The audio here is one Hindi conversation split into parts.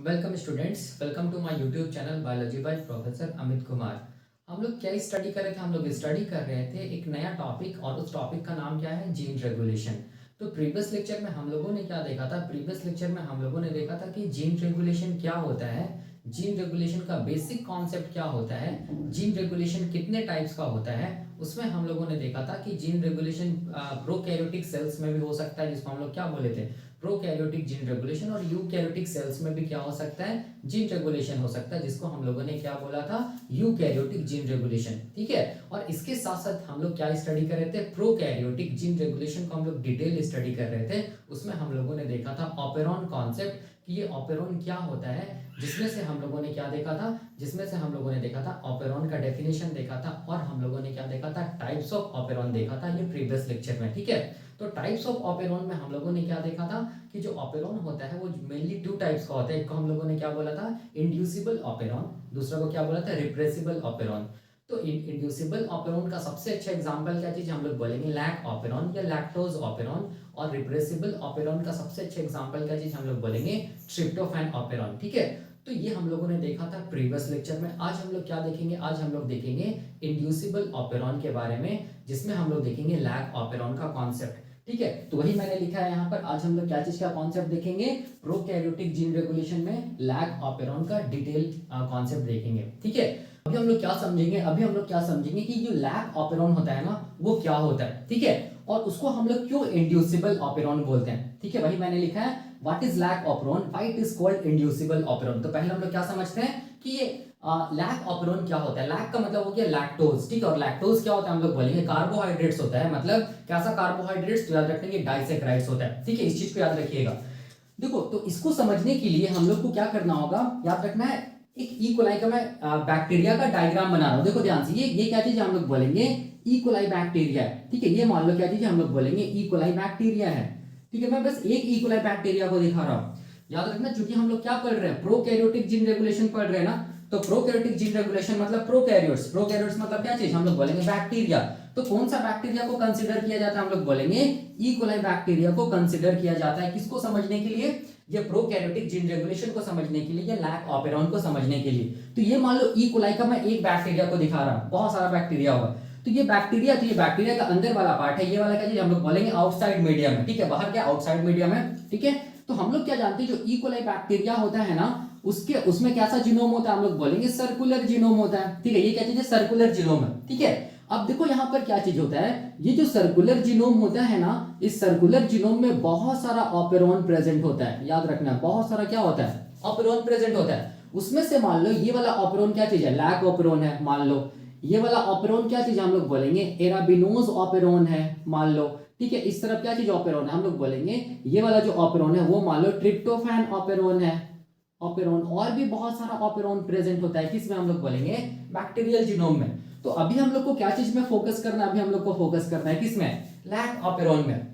Welcome students, welcome to my YouTube channel biology by professor Amit Kumar. हम लोग क्या स्टडी कर रहे थे? हम लोग स्टडी कर रहे थे एक नया टॉपिक, और उस टॉपिक का नाम क्या है? Gene regulation. तो प्रीवियस लेक्चर में हम लोगों ने क्या देखा था? प्रीवियस लेक्चर में हम लोगों ने देखा था कि जीन रेगुलेशन क्या होता है, जीन रेगुलेशन का बेसिक कॉन्सेप्ट क्या होता है, जीन रेगुलेशन कितने टाइप्स का होता है। उसमें हम लोगों ने देखा था कि जीन रेगुलेशन प्रोकैरियोटिक सेल्स में भी हो सकता है, जिसको हम लोग क्या बोले थे? Prokaryotic gene regulation. और यूकैरियोटिक सेल्स में भी क्या हो सकता है? जीन रेगुलेशन हो सकता है, जिसको हम लोगों ने क्या बोला था? Eukaryotic gene regulation. ठीक है। और इसके साथ साथ हम लोग क्या स्टडी कर रहे थे? प्रोकैरियोटिक जीन रेगुलेशन को हम लोग डिटेल स्टडी कर रहे थे। उसमें हम लोगों ने देखा था ऑपेरॉन कॉन्सेप्ट, कि ये ऑपेरॉन क्या होता है, जिसमें से हम लोगों ने क्या देखा था? जिसमें से हम लोगों ने देखा था ऑपेरॉन का डेफिनेशन देखा था, और हम लोगों ने क्या देखा था? टाइप्स ऑफ ऑपेरॉन देखा था, ये प्रीवियस लेक्चर में। ठीक है। तो टाइप्स ऑफ ऑपेरॉन में हम लोगों ने क्या देखा था? कि जो ऑपेरॉन होता है वो मेनली टू टाइप्स का होता है। एक को हम लोगों ने क्या बोला था? Inducible operon. दूसरा को क्या बोला था? Repressible operon. तो इंड्यूसिबल ऑपेरॉन का सबसे अच्छा एग्जांपल क्या चीज हम लोग बोलेंगे? लैक ऑपेरॉन या लैक्टोज ऑपेरॉन। और रिप्रेसिबल ऑपेरॉन का सबसे अच्छा एग्जांपल क्या चीज हम लोग बोलेंगे? Tryptophan operon. ठीक है। तो ये हम लोगों ने देखा था प्रीवियस लेक्चर में। आज हम लोग क्या देखेंगे? आज हम लोग देखेंगे इंड्यूसिबल ऑपेरॉन के बारे में, जिसमें हम लोग देखेंगे लैक ऑपेरॉन का कॉन्सेप्ट। ठीक है। तो वही मैंने लिखा है यहाँ पर। आज हम लोग क्या चीज का कॉन्सेप्ट देखेंगे? प्रोकैरियोटिक जीन रेगुलेशन में लैक ऑपेरॉन का डिटेल कॉन्सेप्ट देखेंगे। ठीक है। अभी हम लोग क्या समझेंगे? अभी हम लोग क्या समझेंगे कि जो लैक ऑपेरॉन होता है ना, वो क्या होता है। ठीक है। और उसको हम लोग क्यों इंड्यूसिबल ऑपेरॉन बोलते हैं। ठीक है। वही मैंने लिखा है, what is lac operon, why it is called inducible operon. तो पहले हम लोग क्या समझते हैं कि ये लैक ऑपेरॉन क्या होता है। लैक का मतलब हो गया लैक्टोज। ठीक है। और लैक्टोज क्या होता है? हम लोग बोलेंगे कार्बोहाइड्रेट्स होता है। मतलब कैसा कार्बोहाइड्रेट्स? तो याद रखेंगे डाइसैकेराइड्स होता है। ठीक है। इस चीज को याद रखिएगा। देखो, तो इसको समझने के लिए हम लोग को क्या करना होगा? याद रखना है, एक ई कोलाई का मैं बैक्टीरिया का डायग्राम बना रहा हूं। देखो ध्यान से, ये क्या चीज है? हम लोग बोलेंगे ई कोलाई बैक्टीरिया है। ठीक है। ये मान लो क्या चीज है? हम लोग बोलेंगे ई कोलाई बैक्टीरिया है। ठीक है। मैं बस एक ई कोलाई बैक्टीरिया को दिखा रहा हूं। याद रखना, क्योंकि हम लोग क्या पढ़ रहे हैं? प्रोकैरियोटिक जीन रेगुलेशन पढ़ रहे हैं ना। तो प्रोकैरियोटिक जीन रेगुलेशन मतलब प्रोकैरियोट्स। प्रोकैरियोट्स मतलब क्या चीज? हम लोग बोलेंगे बैक्टीरिया। तो कौन सा बैक्टीरिया को कंसीडर किया जाता है? हम लोग बोलेंगे ई कोलाई बैक्टीरिया को कंसीडर किया जाता है। किसको समझने के लिए? ये प्रोकैरियोटिक जीन रेगुलेशन को समझने के लिए, या लैक ऑपेरॉन को समझने के लिए। तो ये मान लो ई कोलाई का मैं एक बैक्टीरिया को दिखा रहा हूं, बहुत सारा बैक्टीरिया होगा। तो ये बैक्टीरिया, तो ये बैक्टीरिया का अंदर वाला पार्ट है। ये वाला क्या चीज? हम लोग बोलेंगे आउटसाइड मीडियम है। ठीक है। बाहर क्या? आउटसाइड मीडियम है। ठीक है। तो हम लोग क्या जानते हैं, जो ई कोलाई बैक्टीरिया होता है ना, उसके उसमें कैसा जीनोम होता है? हम लोग बोलेंगे सर्कुलर जीनोम होता है। ठीक है। ये क्या चीज है? सर्कुलर जीनोम है। ठीक है। अब देखो यहाँ पर क्या चीज होता है, ये जो सर्कुलर जीनोम होता है ना, इस सर्कुलर जीनोम में बहुत सारा ऑपेरॉन प्रेजेंट होता है। याद रखना, बहुत सारा क्या होता है? ऑपेरॉन प्रेजेंट होता है। उसमें से मान लो ये वाला ऑपेरॉन क्या चीज है? लैक ऑपेरॉन है। मान लो ये वाला ऑपेरॉन क्या चीज? हम लोग बोलेंगे एराबिनोज ऑपेरॉन है, मान लो। ठीक है। इस तरफ क्या चीज ऑपेरॉन है? हम लोग बोलेंगे ये वाला जो ऑपेरॉन है वो मान लो ट्रिप्टोफैन ऑपेरॉन है। ऑपेरॉन और भी बहुत सारा ऑपेरॉन प्रेजेंट होता है। किसमें? हम लोग बोलेंगे बैक्टीरियल जीनोम में। तो अभी हम लोग को क्या चीज में फोकस करना है? अभी हम लोग को फोकस करना है किसमें? लैक ऑपेरॉन में।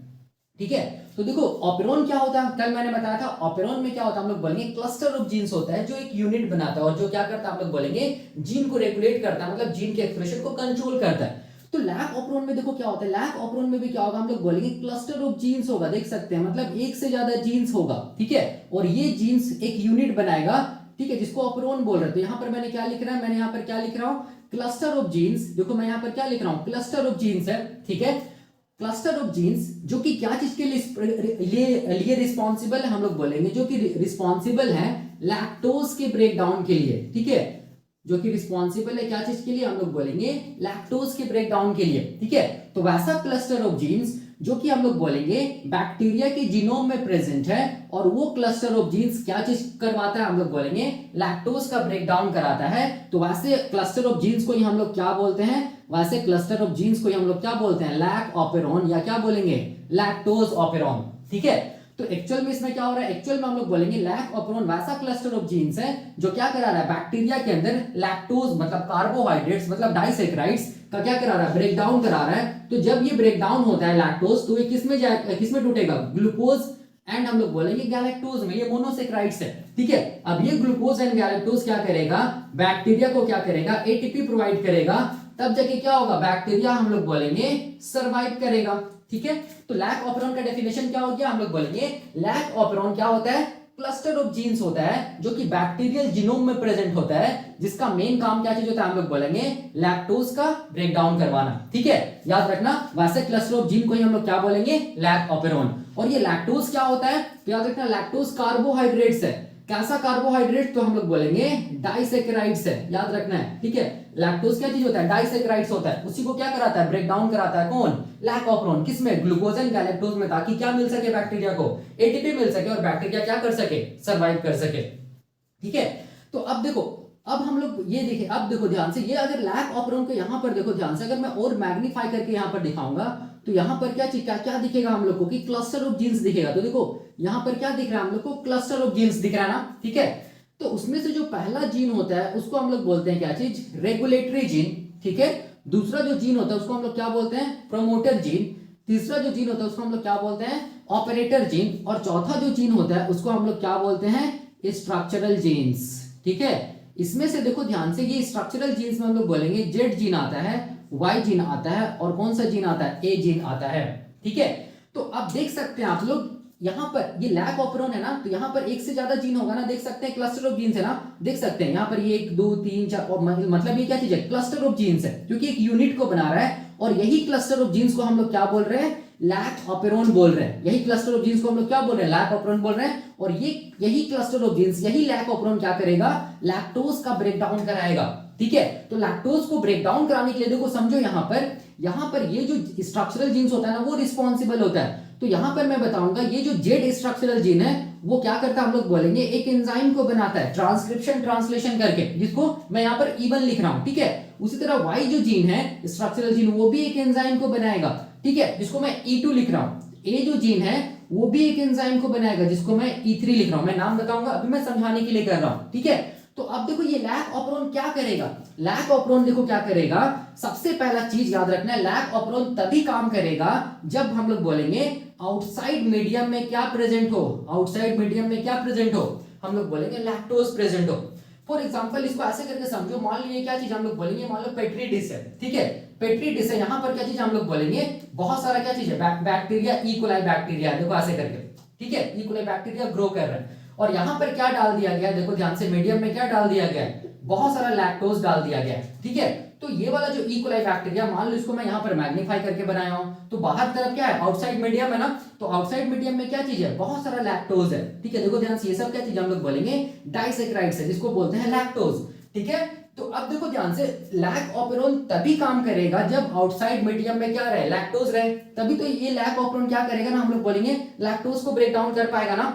ठीक है। तो देखो, ऑपेरॉन क्या होता है? कल मैंने बताया था ऑपेरॉन में क्या होता है। हम लोग बोलेंगे क्लस्टर ऑफ जीन्स होता है, जो एक यूनिट बनाता है और जो क्या करता है? हम लोग बोलेंगे जीन को रेगुलेट करता है, मतलब जीन के एक्सप्रेशन को कंट्रोल करता है। तो लैक ऑपेरॉन में देखो क्या होता है। लैक ऑपेरॉन में भी क्या होगा? हम लोग बोलेंगे क्लस्टर ऑफ जीन्स होगा। देख सकते हैं, मतलब एक से ज्यादा जीन्स होगा। ठीक है। और ये जीन्स एक यूनिट बनाएगा। ठीक है। जिसको ऑपेरॉन बोल रहे हैं। तो यहां पर मैंने क्या लिख रहा है? मैंने यहां पर क्या लिख रहा हूं? Cluster of genes. देखो मैं यहां पर क्या लिख रहा हूं? क्लस्टर ऑफ जीन्स है। ठीक है। क्लस्टर ऑफ जीन्स जो कि क्या चीज के लिए रिस्पॉन्सिबल है? हम लोग बोलेंगे जो कि रिस्पॉन्सिबल है लैक्टोज के ब्रेक डाउन के लिए। ठीक है। जो कि रिस्पॉन्सिबल है क्या चीज के लिए? हम लोग बोलेंगे लैक्टोज के ब्रेक डाउन के लिए। ठीक है। तो वैसा क्लस्टर ऑफ जीन्स जो कि हम लोग बोलेंगे बैक्टीरिया के जीनोम में प्रेजेंट है, और वो क्लस्टर ऑफ जीन्स क्या चीज करवाता है? हम लोग बोलेंगे लैक्टोज का ब्रेक डाउन कराता है। तो वैसे क्लस्टर ऑफ जीन्स को ही हम लोग क्या बोलते हैं? वैसे क्लस्टर ऑफ जीन्स को ही हम लोग क्या बोलते हैं? लैक ऑपेरॉन, या क्या बोलेंगे? Lactose operon. ठीक है। तो एक्चुअल में इसमें क्या हो रहा है? एक्चुअल में हम लोग बोलेंगे लैक ऑपेरॉन वैसा क्लस्टर ऑफ जीन्स है जो क्या करा रहा है? बैक्टीरिया के अंदर लैक्टोज मतलब कार्बोहाइड्रेट्स मतलब डाइसैकेराइड्स का क्या करा रहा है? ब्रेक डाउन करा रहा है। तो जब ये ब्रेक डाउन होता है लैक्टोज, तो ये किसमें जाए? किसमें टूटेगा? ग्लूकोज एंड हम लोग बोलेंगे गैलेक्टोज में। ये मोनोसेक्राइड्स है। ठीक है। अब ये ग्लूकोज एंड गैलेक्टोज क्या करेगा? बैक्टीरिया को क्या करेगा? एटीपी प्रोवाइड करेगा। तब जाके क्या होगा? बैक्टीरिया हम लोग बोलेंगे सरवाइव करेगा। ठीक है। तो लैक ऑपेरॉन का डेफिनेशन क्या हो गया? हम लोग बोलेंगे लैक ऑपेरॉन क्या होता है? क्लस्टर ऑफ जीन्स होता है जो कि बैक्टीरियल जीनोम में प्रेजेंट होता है, जिसका मेन काम क्या चीज होता है हम लोग बोलेंगे लैक्टोज का ब्रेक डाउन करवाना। ठीक है, याद रखना, वैसे क्लस्टर ऑफ जीन को ही हम लोग क्या बोलेंगे, लैक ऑपेरॉन। और ये लैक्टोज क्या होता है, तो याद रखना लैक्टोज कार्बोहाइड्रेट्स है। कैसा कार्बोहाइड्रेट, तो हम लोग बोलेंगे डाइसेकेराइड्स है, याद रखना है। ठीक है, लैक्टोज क्या चीज होता है, डाइसेकेराइड्स होता है, उसी को क्या कराता है, ब्रेक डाउन कराता है कौन, लैक ऑपेरॉन। किसमें, ग्लूकोज एंड गैलेक्टोज में, ताकि क्या मिल सके बैक्टीरिया को, एटीपी मिल सके और बैक्टीरिया क्या कर सके, सरवाइव कर सके। ठीक है, तो अब देखो, अब हम लोग ये देखें, अब देखो ध्यान से, ये अगर लैक ऑपेरॉन को यहां पर देखो ध्यान से, अगर मैं और मैग्नीफाई करके यहां पर दिखाऊंगा तो यहां पर क्या चीज, क्या दिखेगा हम लोग को, कि क्लस्टर ऑफ जीन्स दिखेगा। तो देखो यहां पर क्या दिख रहा है हम लोग को, क्लस्टर ऑफ जीन्स दिख रहा है ना। ठीक है, तो उसमें से जो पहला जीन होता है उसको हम लोग बोलते हैं क्या चीज, रेगुलेटरी जीन। ठीक है, दूसरा जो जीन होता है उसको हम लोग क्या बोलते हैं, प्रोमोटर जीन। तीसरा जो जीन होता है उसको हम लोग क्या बोलते हैं, ऑपरेटर जीन। और चौथा जो जीन होता है उसको हम लोग क्या बोलते हैं, स्ट्रक्चरल जीन्स। ठीक है, इसमें से देखो ध्यान से, ये स्ट्रक्चरल जीन्स में हम लोग बोलेंगे जेड जीन आता है, वाई जीन आता है, और कौन सा जीन आता है, ए जीन आता है। ठीक है, तो अब देख सकते हैं आप लोग, यहां पर ये लैक ऑपेरॉन है ना, तो यहां पर एक से ज्यादा जीन होगा ना, देख सकते हैं क्लस्टर ऑफ जीन्स है ना, देख सकते हैं यहां पर ये 1 2 3 4, और मतलब ये क्या चीज है, क्लस्टर ऑफ जीन्स है, क्योंकि एक यूनिट को बना रहा है। और यही क्लस्टर ऑफ जीन्स को हम लोग क्या बोल रहे हैं, लैक ऑपेरॉन बोल रहे हैं। यही क्लस्टर ऑफ जीन्स को हम लोग क्या बोल रहे हैं, लैक ऑपेरॉन बोल रहे हैं। और ये यही क्लस्टर ऑफ जीन्स, यही लैक ऑपेरॉन क्या करेगा, लैक्टोज का ब्रेक डाउन कराएगा। ठीक है, तो लैक्टोज को ब्रेक डाउन कराने के लिए देखो समझो, यहां पर ये जो स्ट्रक्चरल जीन्स होता है ना, वो रिस्पॉन्सिबल होता है। तो यहां पर मैं बताऊंगा, ये जो जेड स्ट्रक्चरल जीन है वो क्या करता है, हम लोग बोलेंगे एक एंजाइम को बनाता है, ट्रांसक्रिप्शन ट्रांसलेशन करके, जिसको मैं यहां पर E1 लिख रहा हूं। ठीक है, उसी तरह वाई जो जीन है, स्ट्रक्चरल जीन, वो भी एक एंजाइम को बनाएगा। ठीक है, जिसको मैं E2 लिख रहा हूं। ए जो जीन है वो भी एक एंजाइम को बनाएगा, जिसको मैं E3 लिख रहा हूं। मैं नाम बताऊंगा, अभी मैं समझाने के लिए कर रहा हूं। ठीक है, तो अब देखो ये लैक ऑपेरॉन क्या करेगा, लैक ऑपेरॉन देखो क्या करेगा, सबसे पहला चीज याद रखना है, लैक ऑपेरॉन तभी काम करेगा जब हम लोग बोलेंगे आउटसाइड मीडियम में क्या प्रेजेंट हो, आउटसाइड मीडियम में क्या प्रेजेंट हो, हम लोग बोलेंगे लैक्टोज प्रेजेंट हो। फॉर एग्जांपल इसको ऐसे करके समझो, मान लीजिए क्या चीज हम लोग बोलेंगे, मान लो पेट्री डिश है। ठीक है, पेट्री डिश है, यहां पर क्या चीज हम लोग बोलेंगे, बहुत सारा क्या चीज है, बैक्टीरिया, इकोलाई बैक्टीरिया, देखो ऐसे करके। ठीक है, इकोलाई बैक्टीरिया ग्रो कर रहा है, और यहां पर क्या डाल दिया गया, देखो ध्यान से, मीडियम में क्या डाल दिया गया है, बहुत सारा लैक्टोज डाल दिया गया है। ठीक है, तो ये वाला जो इकोलाई बैक्टीरिया, मान लो इसको मैं यहां पर मैग्नीफाई करके बनाया हूं, तो बाहर तरफ क्या है, आउटसाइड मीडियम है ना, तो आउटसाइड मीडियम में क्या चीज है, बहुत सारा लैक्टोज है। ठीक है, देखो ध्यान से, ये सब क्या चीज हम लोग बोलेंगे डाइसेक्राइड्स है, जिसको बोलते हैं लैक्टोज। ठीक है, तो अब देखो ध्यान से, लैक ऑपेरॉन तभी काम करेगा जब आउटसाइड मीडियम में क्या रहे, लैक्टोज रहे, तभी तो ये लैक ऑपेरॉन क्या करेगा ना, हम लोग बोलेंगे लैक्टोज को ब्रेक डाउन कर पाएगा ना।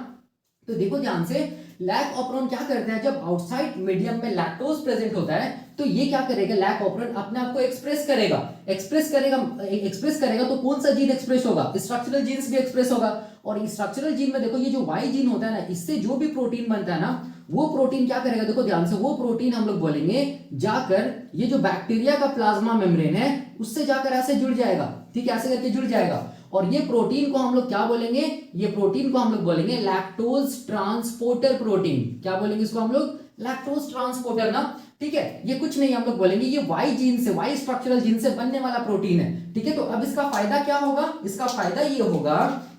तो देखो ध्यान से, लैक ऑपेरॉन क्या करते हैं, जब आउटसाइड मीडियम में लैक्टोज प्रेजेंट होता है तो ये क्या करेगा, लैक ऑपेरॉन अपने आप को एक्सप्रेस करेगा, एक्सप्रेस करेगा तो कौन सा जीन एक्सप्रेस होगा, स्ट्रक्चरल जीन्स भी एक्सप्रेस होगा। और स्ट्रक्चरल जीन में देखो, ये जो वाई जीन होता है ना, इससे जो भी प्रोटीन बनता है ना, वो प्रोटीन क्या करेगा, देखो ध्यान से, वो प्रोटीन हम लोग बोलेंगे जाकर ये जो बैक्टीरिया का प्लाज्मा मेम्ब्रेन है उससे जाकर ऐसे जुड़ जाएगा। ठीक है, ऐसे करके जुड़ जाएगा, और ये प्रोटीन को हम लोग क्या बोलेंगे, ये प्रोटीन को हम लोग बोलेंगे लैक्टोज ट्रांसपोर्टर प्रोटीन। क्या बोलेंगे इसको हम लोग, लैक्टोज ट्रांसपोर्टर ना। ठीक है, ये कुछ नहीं हम लोग बोलेंगे, ये वाई जीन से, वाई स्ट्रक्चरल जीन से बनने वाला प्रोटीन है। ठीक है, तो अब इसका फायदा क्या होगा, इसका फायदा ये होगा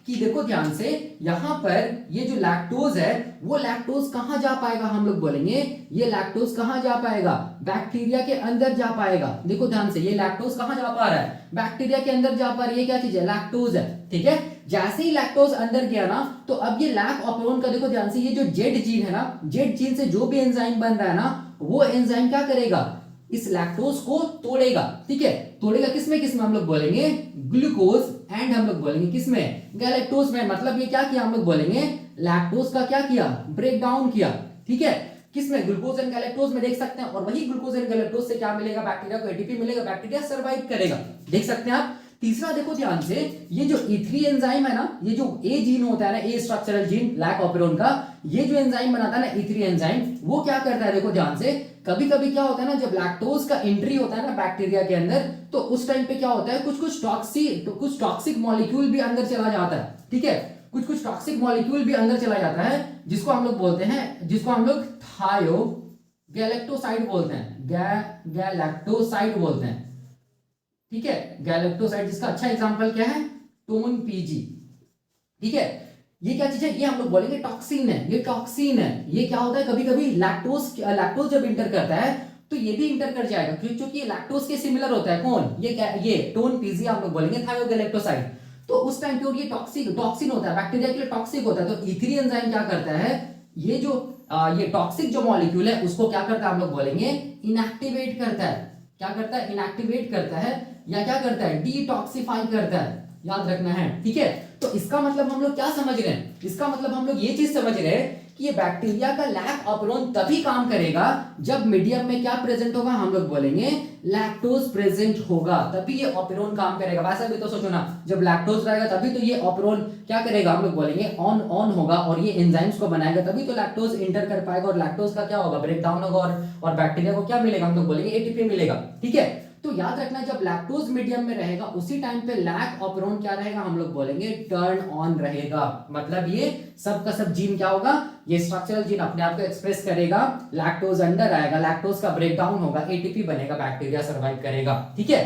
कि देखो ध्यान से, यहां पर ये जो लैक्टोज है, वो लैक्टोज कहां जा पाएगा, हम लोग बोलेंगे ये लैक्टोज कहां जा पाएगा, बैक्टीरिया के अंदर जा पाएगा। देखो ध्यान से, ये लैक्टोज कहां जा पा रहा है, बैक्टीरिया के अंदर जा पा रही है, क्या चीज है, लैक्टोज है। ठीक है, जैसे ही लैक्टोज अंदर गया ना, तो अब ये लैक ऑपेरॉन का देखो ध्यान से, ये जो जेड जीन है ना, जेड जीन से जो भी एंजाइम बन रहा है ना, वो एंजाइम क्या करेगा, इस लैक्टोज को तोड़ेगा। ठीक है, तोड़ेगा किसमें, किसमें हम लोग बोलेंगे ग्लूकोज, एंड हम लोग बोलेंगे किसमें, गैलेक्टोज में। मतलब ये क्या किया, हम लोग बोलेंगे लैक्टोज का क्या किया, ब्रेक डाउन किया। ठीक है, किसमें, ग्लूकोज एंड गैलेक्टोज में, देख सकते हैं। और वही ग्लूकोज एंड गैलेक्टोज से क्या मिलेगा, बैक्टीरिया को एटीपी मिलेगा, बैक्टीरिया सर्वाइव करेगा। देख सकते हैं आप। तीसरा देखो ध्यान से, ये जो E3 एंजाइम है ना, ये जो ए जीन होता है ना, a structural gene lac operon का, ये जो एंजाइम बनाता है ना E3 एंजाइम, वो क्या करता है, देखो ध्यान से, कभी कभी क्या होता है ना, जब लैक्टोज का एंट्री होता है ना बैक्टीरिया के अंदर, तो उस टाइम पे क्या होता है, कुछ टॉक्सिक मॉलिक्यूल भी अंदर चला जाता है। ठीक है, कुछ टॉक्सिक मॉलिक्यूल भी अंदर चला जाता है, जिसको हम लोग बोलते हैं, जिसको हम लोग थायो गैलेक्टोसाइड बोलते हैं, गैलेक्टोसाइड बोलते हैं। ठीक है, गैलेक्टोसाइड, जिसका अच्छा एग्जांपल क्या है, टोन पीजी। ठीक है, ये क्या चीज है, ये हम लोग बोलेंगे टॉक्सिन है, ये टॉक्सिन है। ये क्या होता है, कभी कभी लैक्टोज जब इंटर करता है तो ये भी इंटर कर जाएगा, क्योंकि ये लैक्टोज के सिमिलर होता है। कौन, ये टोन पीजी हम लोग बोलेंगे थायोगैलेक्टोसाइड। तो उस टाइम पे और ये टॉक्सिन होता है, बैक्टीरिया के लिए टॉक्सिक होता है। तो E3 एंजाइम क्या करता है, ये जो ये टॉक्सिक जो मॉलिक्यूल है उसको क्या करता है, हम लोग बोलेंगे इनएक्टिवेट करता है। क्या करता है, इनएक्टिवेट करता है, या क्या करता है, डिटॉक्सिफाई करता है। याद रखना है, ठीक है। तो इसका मतलब हम लोग क्या समझ रहे हैं, इसका मतलब हम लोग ये चीज समझ रहे हैं कि ये बैक्टीरिया का लैक ऑपरेरॉन तभी काम करेगा जब मीडियम में क्या प्रेजेंट होगा, हम लोग बोलेंगे लैक्टोज प्रेजेंट होगा, तभी ये ऑपरेरॉन काम करेगा। वैसा भी तो सोचो ना, जब लैक्टोज रहेगा तभी तो ये ऑपरेरॉन क्या करेगा, हम लोग बोलेंगे ऑन होगा, और ये एंजाइम्स को बनाएगा, तभी तो लैक्टोज इंटर कर पाएगा, और लैक्टोज का क्या होगा, ब्रेक डाउन होगा, और बैक्टीरिया को क्या मिलेगा, हम लोग बोलेंगे एटीपी मिलेगा। ठीक है, तो याद रखना जब लैक्टोज मीडियम में रहेगा उसी टाइम पे लैक ऑपरेरॉन क्या रहेगा, हम लोग बोलेंगे टर्न ऑन रहेगा। मतलब ये सब का सब जीन क्या होगा, ये स्ट्रक्चरल जीन अपने आप को एक्सप्रेस करेगा, लैक्टोज अंदर आएगा, लैक्टोज का ब्रेकडाउन होगा, एटीपी बनेगा, बैक्टीरिया सर्वाइव करेगा। ठीक है,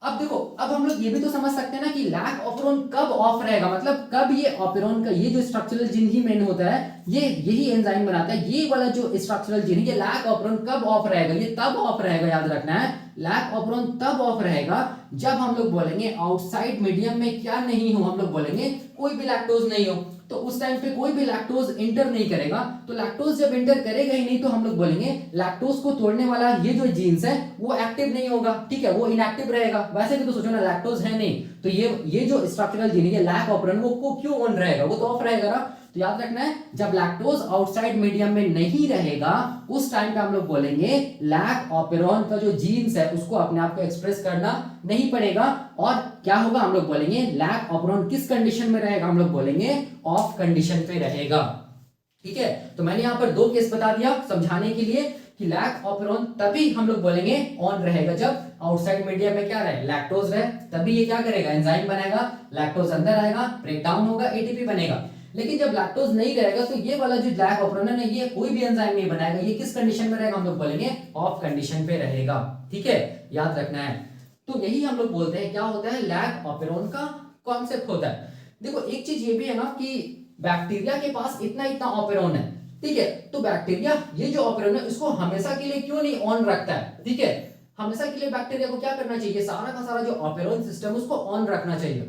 अब देखो, अब हम लोग ये भी तो समझ सकते हैं ना कि लैक ऑपरेरॉन कब ऑफ रहेगा, मतलब कब ये ऑपरेरॉन का ये जो स्ट्रक्चरल जीन ही मेन होता है, ये यही एंजाइम बनाता है, ये वाला जो स्ट्रक्चरल जीन है, ये लैक ऑपरेरॉन कब ऑफ रहेगा, ये तब ऑफ रहेगा। याद रखना है, लैक ऑपरेरॉन तब ऑफ रहेगा जब हम लोग बोलेंगे आउटसाइड मीडियम में क्या नहीं हो, हम लोग बोलेंगे कोई भी लैक्टोज नहीं हो। तो उस टाइम पे कोई भी लैक्टोज इंटर नहीं करेगा, तो लैक्टोज जब इंटर करेगा ही नहीं तो हम लोग बोलेंगे लैक्टोज को तोड़ने वाला ये जो जीन्स है वो एक्टिव नहीं होगा। ठीक है, वो इनएक्टिव रहेगा। वैसे भी तो सोचो ना, लैक्टोज है नहीं, तो ये जो स्ट्रक्चरल जीन है, लैक ऑपरेरॉन, वो क्यों ऑन रहेगा, वो तो ऑफ रहेगा ना। तो याद रखना है, जब लैक्टोज आउटसाइड मीडियम में नहीं रहेगा उस टाइम पे हम लोग बोलेंगे लैक ऑपरेरॉन का जो जीन्स है उसको अपने आप को एक्सप्रेस करना नहीं पड़ेगा, और क्या होगा, हम लोग बोलेंगे लैक ऑपरेरॉन किस कंडीशन में रहेगा, हम लोग बोलेंगे ऑफ कंडीशन पे रहेगा। ठीक है, तो मैंने यहां पर 2 केस बता दिया समझाने के लिए कि लैक ऑपरेरॉन तभी हम लोग बोलेंगे ऑन रहेगा जब आउटसाइड मीडियम में क्या रहे, लैक्टोज रहे, तभी ये क्या करेगा, एंजाइम बनाएगा, लैक्टोज अंदर आएगा, ब्रेक डाउन होगा, एटीपी बनेगा। लेकिन जब लैक्टोज नहीं रहेगा तो ये वाला जो लैक ऑपरेरॉन है, ये कोई भी एंजाइम नहीं बनाएगा, ये किस कंडीशन में रहेगा, हम लोग बोलेंगे ऑफ कंडीशन पे रहेगा। ठीक है, याद रखना है। तो यही हम लोग बोलते हैं क्या होता है, लैक ऑपरेरॉन का कॉन्सेप्ट होता है। देखो, एक चीज ये भी है ना कि बैक्टीरिया के पास इतना ऑपरेरॉन है। ठीक है, तो बैक्टीरिया ये जो ऑपरेरॉन है इसको हमेशा के लिए क्यों नहीं ऑन रखता है। ठीक है, हमेशा के लिए बैक्टीरिया को क्या करना चाहिए, सारा का सारा जो ऑपरेरॉन सिस्टम उसको ऑन रखना चाहिए।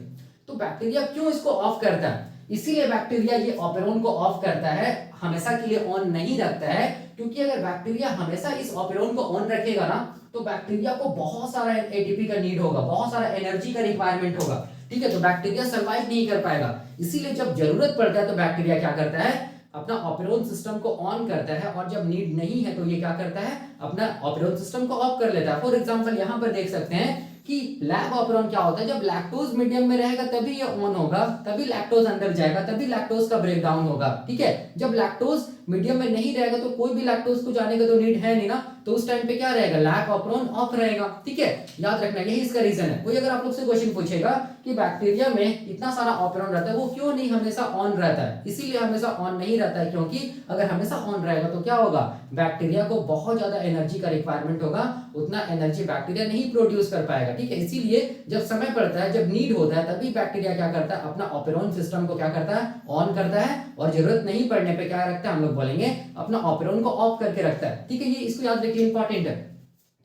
तो बैक्टीरिया क्यों इसको ऑफ करता है, इसीलिए बैक्टीरिया ये ऑपरेरॉन को ऑफ करता है, हमेशा के लिए ऑन नहीं रखता है। क्योंकि अगर बैक्टीरिया हमेशा इस ऑपरेरॉन को ऑन रखेगा ना, तो बैक्टीरिया को बहुत सारा एटीपी का नीड होगा, बहुत सारा एनर्जी का रिक्वायरमेंट होगा। ठीक है, तो बैक्टीरिया सर्वाइव नहीं कर पाएगा। इसीलिए जब जरूरत पड़ता है तो बैक्टीरिया क्या करता है, अपना ऑपरेरॉन सिस्टम को ऑन करता है, और जब नीड नहीं है तो ये क्या करता है, अपना ऑपरेरॉन सिस्टम को ऑफ कर लेता है। फॉर एग्जांपल यहां पर देख सकते हैं कि लैक ऑपरेरॉन क्या होता है, जब लैक्टोज मीडियम में रहेगा तभी ये ऑन होगा, तभी लैक्टोज अंदर जाएगा, तभी लैक्टोज का ब्रेक डाउन होगा। ठीक है, जब लैक्टोज मीडियम में नहीं रहेगा तो कोई भी लैक्टोज को जाने का तो नीड है नहीं ना, तो उस टाइम पे क्या रहेगा, लैक ऑपरेरॉन ऑफ रहेगा। ठीक है, याद रखना यही इसका रीजन है। कोई अगर आप लोग से क्वेश्चन पूछेगा कि बैक्टीरिया में इतना सारा ऑपरेरॉन रहता है, वो क्यों नहीं हमेशा ऑन रहता है, इसीलिए हमेशा ऑन नहीं रहता है क्योंकि अगर हमेशा ऑन रहेगा तो क्या होगा, बैक्टीरिया को बहुत ज्यादा एनर्जी का रिक्वायरमेंट होगा, उतना एनर्जी बैक्टीरिया नहीं प्रोड्यूस कर पाएगा। ठीक है, इसीलिए जब समय पड़ता है, जब नीड होता है, तभी बैक्टीरिया क्या करता है, अपना ऑपरेरॉन सिस्टम को क्या करता है, ऑन करता है, और जरूरत नहीं पड़ने पे क्या रखता है, हम लोग बोलेंगे अपना ऑपरेरॉन को ऑफ करके रखता है। ठीक है, ये इसको याद रखिए, इंपॉर्टेंट है।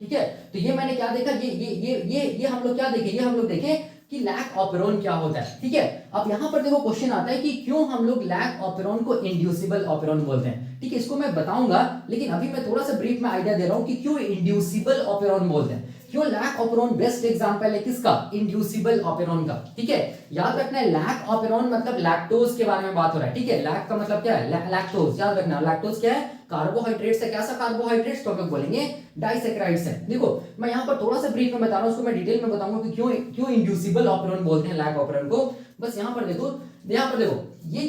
ठीक है, तो ये मैंने क्या देखा, ये हम लोग क्या देखे, ये हम लोग देखे कि लैक ऑपरेरॉन क्या होता है। ठीक है, अब यहां पर देखो क्वेश्चन आता है कि क्यों हम लोग लैक ऑपरेरॉन को इंड्यूसिबल ऑपरेरॉन बोलते हैं। ठीक है, इसको मैं बताऊंगा, लेकिन अभी मैं थोड़ा सा ब्रीफ में आइडिया दे रहा हूं कि क्यों इंड्यूसिबल ऑपरेरॉन बोलते हैं, क्यों लैक ऑपरेरॉन बेस्ट एग्जांपल है किसका, इंड्यूसिबल ऑपरेरॉन का। ठीक है, याद रखना है लैक ऑपरेरॉन मतलब लैक्टोज के बारे में बात हो रहा है। ठीक है, लैक का मतलब क्या है, लैक्टोज। याद रखना लैक्टोज क्या है, कार्बोहाइड्रेट्स है। कैसा कार्बोहाइड्रेट्स, तो हम लोग बोलेंगे डाइसैकेराइड्स है। देखो, मैं यहां पर थोड़ा सा ब्रीफ में बता रहा हूं, उसको मैं डिटेल में बताऊंगा कि क्यों इंड्यूसिबल ऑपरेरॉन बोलते हैं लैक ऑपरेरॉन को। बस यहां पर देखो, ये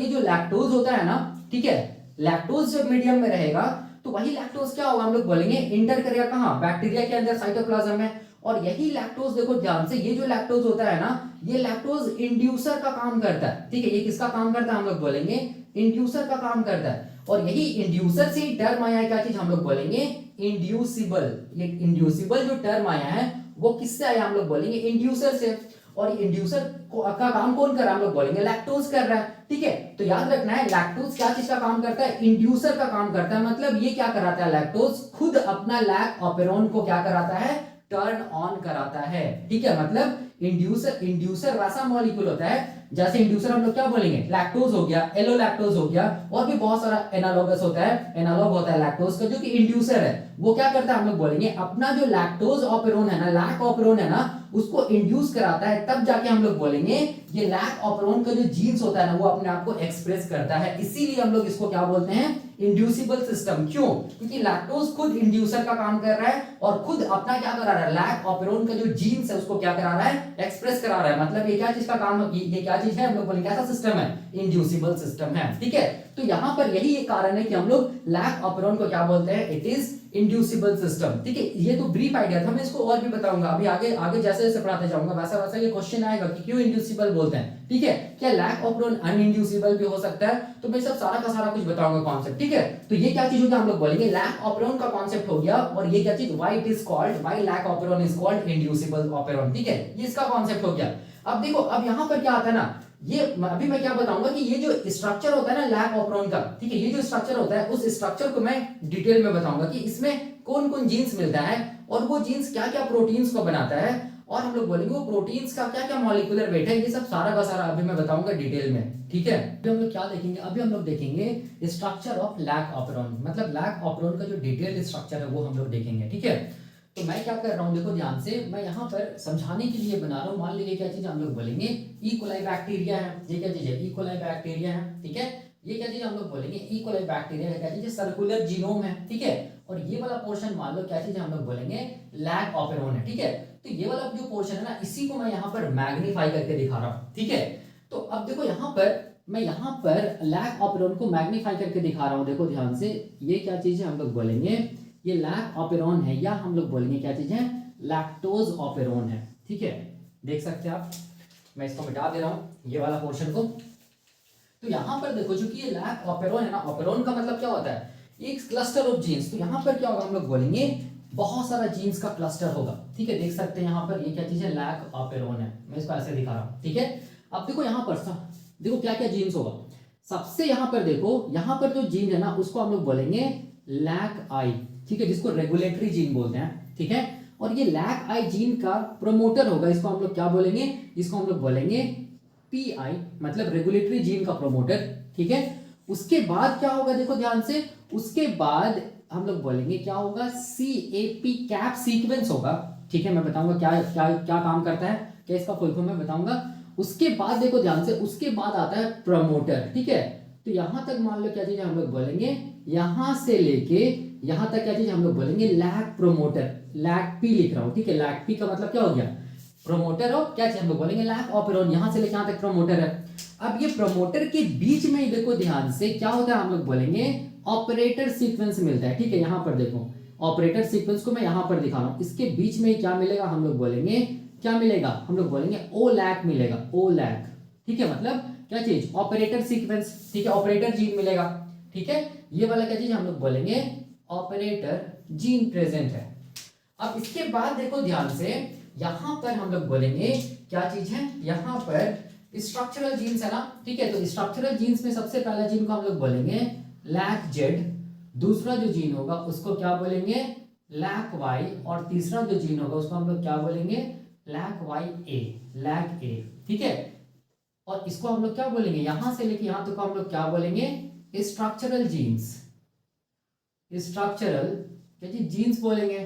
जो लैक्टोज होता है ना, ठीक है, लैक्टोज जब मीडियम में रहेगा तो वही लैक्टोज क्या होगा, हम लोग बोलेंगे इंटर करेगा कहां, बैक्टीरिया के अंदर, साइटोप्लाज्म में। और यही लैक्टोज, देखो ध्यान से, ये जो लैक्टोज होता है ना, ये लैक्टोज इंड्यूसर का काम करता है। ठीक है, ये किसका काम करता है, हम लोग बोलेंगे इंड्यूसर का काम करता है। और यही इंड्यूसर से ही टर्म आया है, क्या चीज, हम लोग बोलेंगे इंड्यूसिबल। ये इंड्यूसिबल जो टर्म आया है वो किससे आया, हम लोग बोलेंगे इंड्यूसर से। और इंड्यूसर का काम कौन कर रहा है, हम लोग बोलेंगे लैक्टोज कर रहा है। ठीक है, तो याद रखना है लैक्टोज क्या चीज का काम करता है, इंड्यूसर का काम करता है। मतलब ये क्या कराता है, लैक्टोज खुद अपना लैक ऑपेरोन को क्या कराता है, टर्न ऑन कराता है। ठीक है, मतलब इंड्यूसर वैसा मॉलिक्यूल होता है, जैसे इंड्यूसर हम लोग क्या बोलेंगे, लैक्टोज हो गया, एलो लैक्टोज हो गया, और भी बहुत सारा एनालॉगस होता है, एनालॉग होता है लैक्टोज का, जो कि इंड्यूसर है। वो क्या करता है, हम लोग बोलेंगे अपना जो लैक्टोज ऑपेरोन है ना, लैक ऑपेरोन है ना, उसको इंड्यूस कराता है, तब जाके हम लोग बोलेंगे ये लैक ऑपेरोन का जो जीन्स होता है ना, वो अपने आप को एक्सप्रेस करता है। इसीलिए हम लोग इसको क्या बोलते हैं, इंड्यूसिबल सिस्टम। क्यों, क्योंकि लैक्टोज खुद इंड्यूसर का काम कर रहा है और खुद अपना क्या करा रहा है, लैक ऑपेरोन का जो जीन्स है उसको क्या करा रहा है, एक्सप्रेस करा रहा है। मतलब ये क्या चीज का काम, ये क्या चीज है, हम लोग बोलेंगे कैसा सिस्टम है, इंड्यूसिबल सिस्टम है। ठीक है, तो यहां पर यही एक कारण है कि हम लोग लैक ऑपेरोन को क्या बोलते हैं, इट इज इंड्यूसिबल सिस्टम। ठीक है, ये तो ब्रीफ आइडिया था, मैं इसको और भी बताऊंगा अभी आगे आगे जैसे जैसे पढ़ाते जाऊंगा वैसा वैसा ये क्वेश्चन आएगा कि क्यों इंड्यूसिबल बोलते हैं। ठीक है, क्या लैक ऑपेरोन अनइंड्यूसिबल भी हो सकता है, तो मैं सब सारा का सारा कुछ बताऊंगा कॉन्सेप्ट। ठीक है, तो ये क्या चीज होगी, हम लोग बोलेंगे लैक ऑपेरोन का कॉन्सेप्ट हो गया, और ये क्या चीज, why it is called, why lac operon is called inducible operon. ठीक है, ये इसका कॉन्सेप्ट हो गया। अब देखो, अब यहां पर क्या आता है ना, ये अभी मैं क्या बताऊंगा कि ये जो स्ट्रक्चर होता है ना लैक ऑपेरोन का, ठीक है, ये जो स्ट्रक्चर होता है उस स्ट्रक्चर को मैं डिटेल में बताऊंगा कि इसमें कौन कौन जीन्स मिलता है और वो जीन्स क्या क्या प्रोटीन्स को बनाता है, और हम लोग बोलेंगे वो प्रोटीन्स का क्या क्या मॉलिक्यूलर वेट है, ये सब सारा का सारा अभी मैं बताऊंगा डिटेल में। ठीक है, अभी हम लोग क्या देखेंगे, अभी हम लोग देखेंगे स्ट्रक्चर ऑफ लैक ऑपेरोन, मतलब लैक ऑपेरोन का जो डिटेल स्ट्रक्चर है वो हम लोग देखेंगे। ठीक है, तो मैं क्या कर रहा हूँ, देखो ध्यान से, मैं यहाँ पर समझाने के लिए बना रहा हूँ। मान लीजिए क्या चीज हम लोग बोलेंगे, ई कोलाई बैक्टीरिया है, ये क्या चीज है, ई कोलाई बैक्टीरिया है। ठीक है, ये क्या चीज हम लोग बोलेंगे, ई कोलाई बैक्टीरिया है, क्या चीज है, सर्कुलर जीनोम है। ठीक है, और ये वाला पोर्शन मान लो क्या चीज हम लोग बोलेंगे, लैक ऑपेरोन है। ठीक है, तो ये वाला जो पोर्शन है ना, इसी को मैं यहाँ पर मैग्नीफाई करके दिखा रहा हूँ। ठीक है, तो अब देखो यहाँ पर मैं यहाँ पर लैक ऑपेरोन को मैग्नीफाई करके दिखा रहा हूँ। देखो ध्यान से, ये क्या चीज है, हम लोग बोलेंगे ये लैक ऑपेरोन है, या हम लोग बोलेंगे क्या चीज है, लैक्टोज ऑपेरोन है। ठीक है, देख सकते हैं आप, मैं इसको मिटा दे रहा हूं ये वाला पोर्शन को। तो यहां पर देखो, चूंकि ये लैक ऑपेरोन है ना, ऑपेरोन का मतलब क्या होता है, एक क्लस्टर ऑफ जीन्स। तो यहां पर क्या होगा, हम लोग बोलेंगे बहुत सारा जीन्स का क्लस्टर होगा। ठीक है, देख सकते हैं यहाँ पर ये क्या चीज है, लैक ऑपेरोन है। मैं इसको ऐसे दिखा रहा हूं। ठीक है, अब देखो यहाँ पर देखो क्या क्या जीन्स होगा। सबसे यहाँ पर देखो, यहाँ पर जो जीन है ना उसको हम लोग बोलेंगे लैक आई। ठीक है, जिसको रेगुलेटरी जीन बोलते हैं। ठीक है, और ये लैक आई जीन का प्रोमोटर होगा, इसको हम लोग क्या बोलेंगे, इसको हम लोग बोलेंगे पी आई, मतलब रेगुलेटरी जीन का प्रोमोटर। ठीक है, उसके बाद क्या होगा, देखो ध्यान से, उसके बाद हम लोग बोलेंगे क्या होगा, सी ए पी कैप सीक्वेंस होगा। ठीक है, मैं बताऊंगा क्या क्या क्या काम करता है, क्या इसका फुल फॉर्म मैं बताऊंगा। उसके बाद देखो ध्यान से, उसके बाद आता है प्रमोटर। ठीक है, तो यहां तक मान लो क्या चीज हम लोग बोलेंगे, यहां से लेके यहां तक क्या चीज हम लोग बोलेंगे, लैक प्रोमोटर। लैक पी लिख रहा हूं। ठीक है, लैक पी का मतलब क्या हो गया, प्रोमोटर हो, क्या चीज हम लोग बोलेंगे, लैक ऑपेरोन। यहां से लेके यहां तक प्रोमोटर है। अब ये प्रोमोटर के बीच में ही देखो ध्यान से क्या होता है, हम लोग बोलेंगे ऑपरेटर सीक्वेंस मिलता है। ठीक है, यहां पर देखो ऑपरेटर सीक्वेंस को मैं यहां पर दिखा रहा हूं, इसके बीच में ही क्या मिलेगा, हम लोग बोलेंगे क्या मिलेगा, हम लोग बोलेंगे ओ लैक मिलेगा, ओ लैक। ठीक है, मतलब क्या चीज, ऑपरेटर सीक्वेंस। ठीक है, ऑपरेटर जीन मिलेगा। ठीक है, ये वाला क्या चीज हम लोग बोलेंगे, ऑपरेटर जीन प्रेजेंट है। अब इसके बाद देखो ध्यान से, यहां पर हम लोग बोलेंगे क्या चीज है, यहां पर स्ट्रक्चरल जीन्स है ना। ठीक है, तो स्ट्रक्चरल जीन्स में सबसे पहला जीन को हम लोग बोलेंगे लैक जेड, दूसरा जो जीन होगा उसको क्या बोलेंगे, लैक वाई, और तीसरा जो जीन होगा उसको हम लोग क्या बोलेंगे, लैक वाई ए, लैक ए। ठीक है, और इसको हम लोग क्या बोलेंगे, यहां से लेके यहां तक हम लोग क्या बोलेंगे, स्ट्रक्चरल जीन्स, स्ट्रक्चरल क्या चीज, जीन्स बोलेंगे।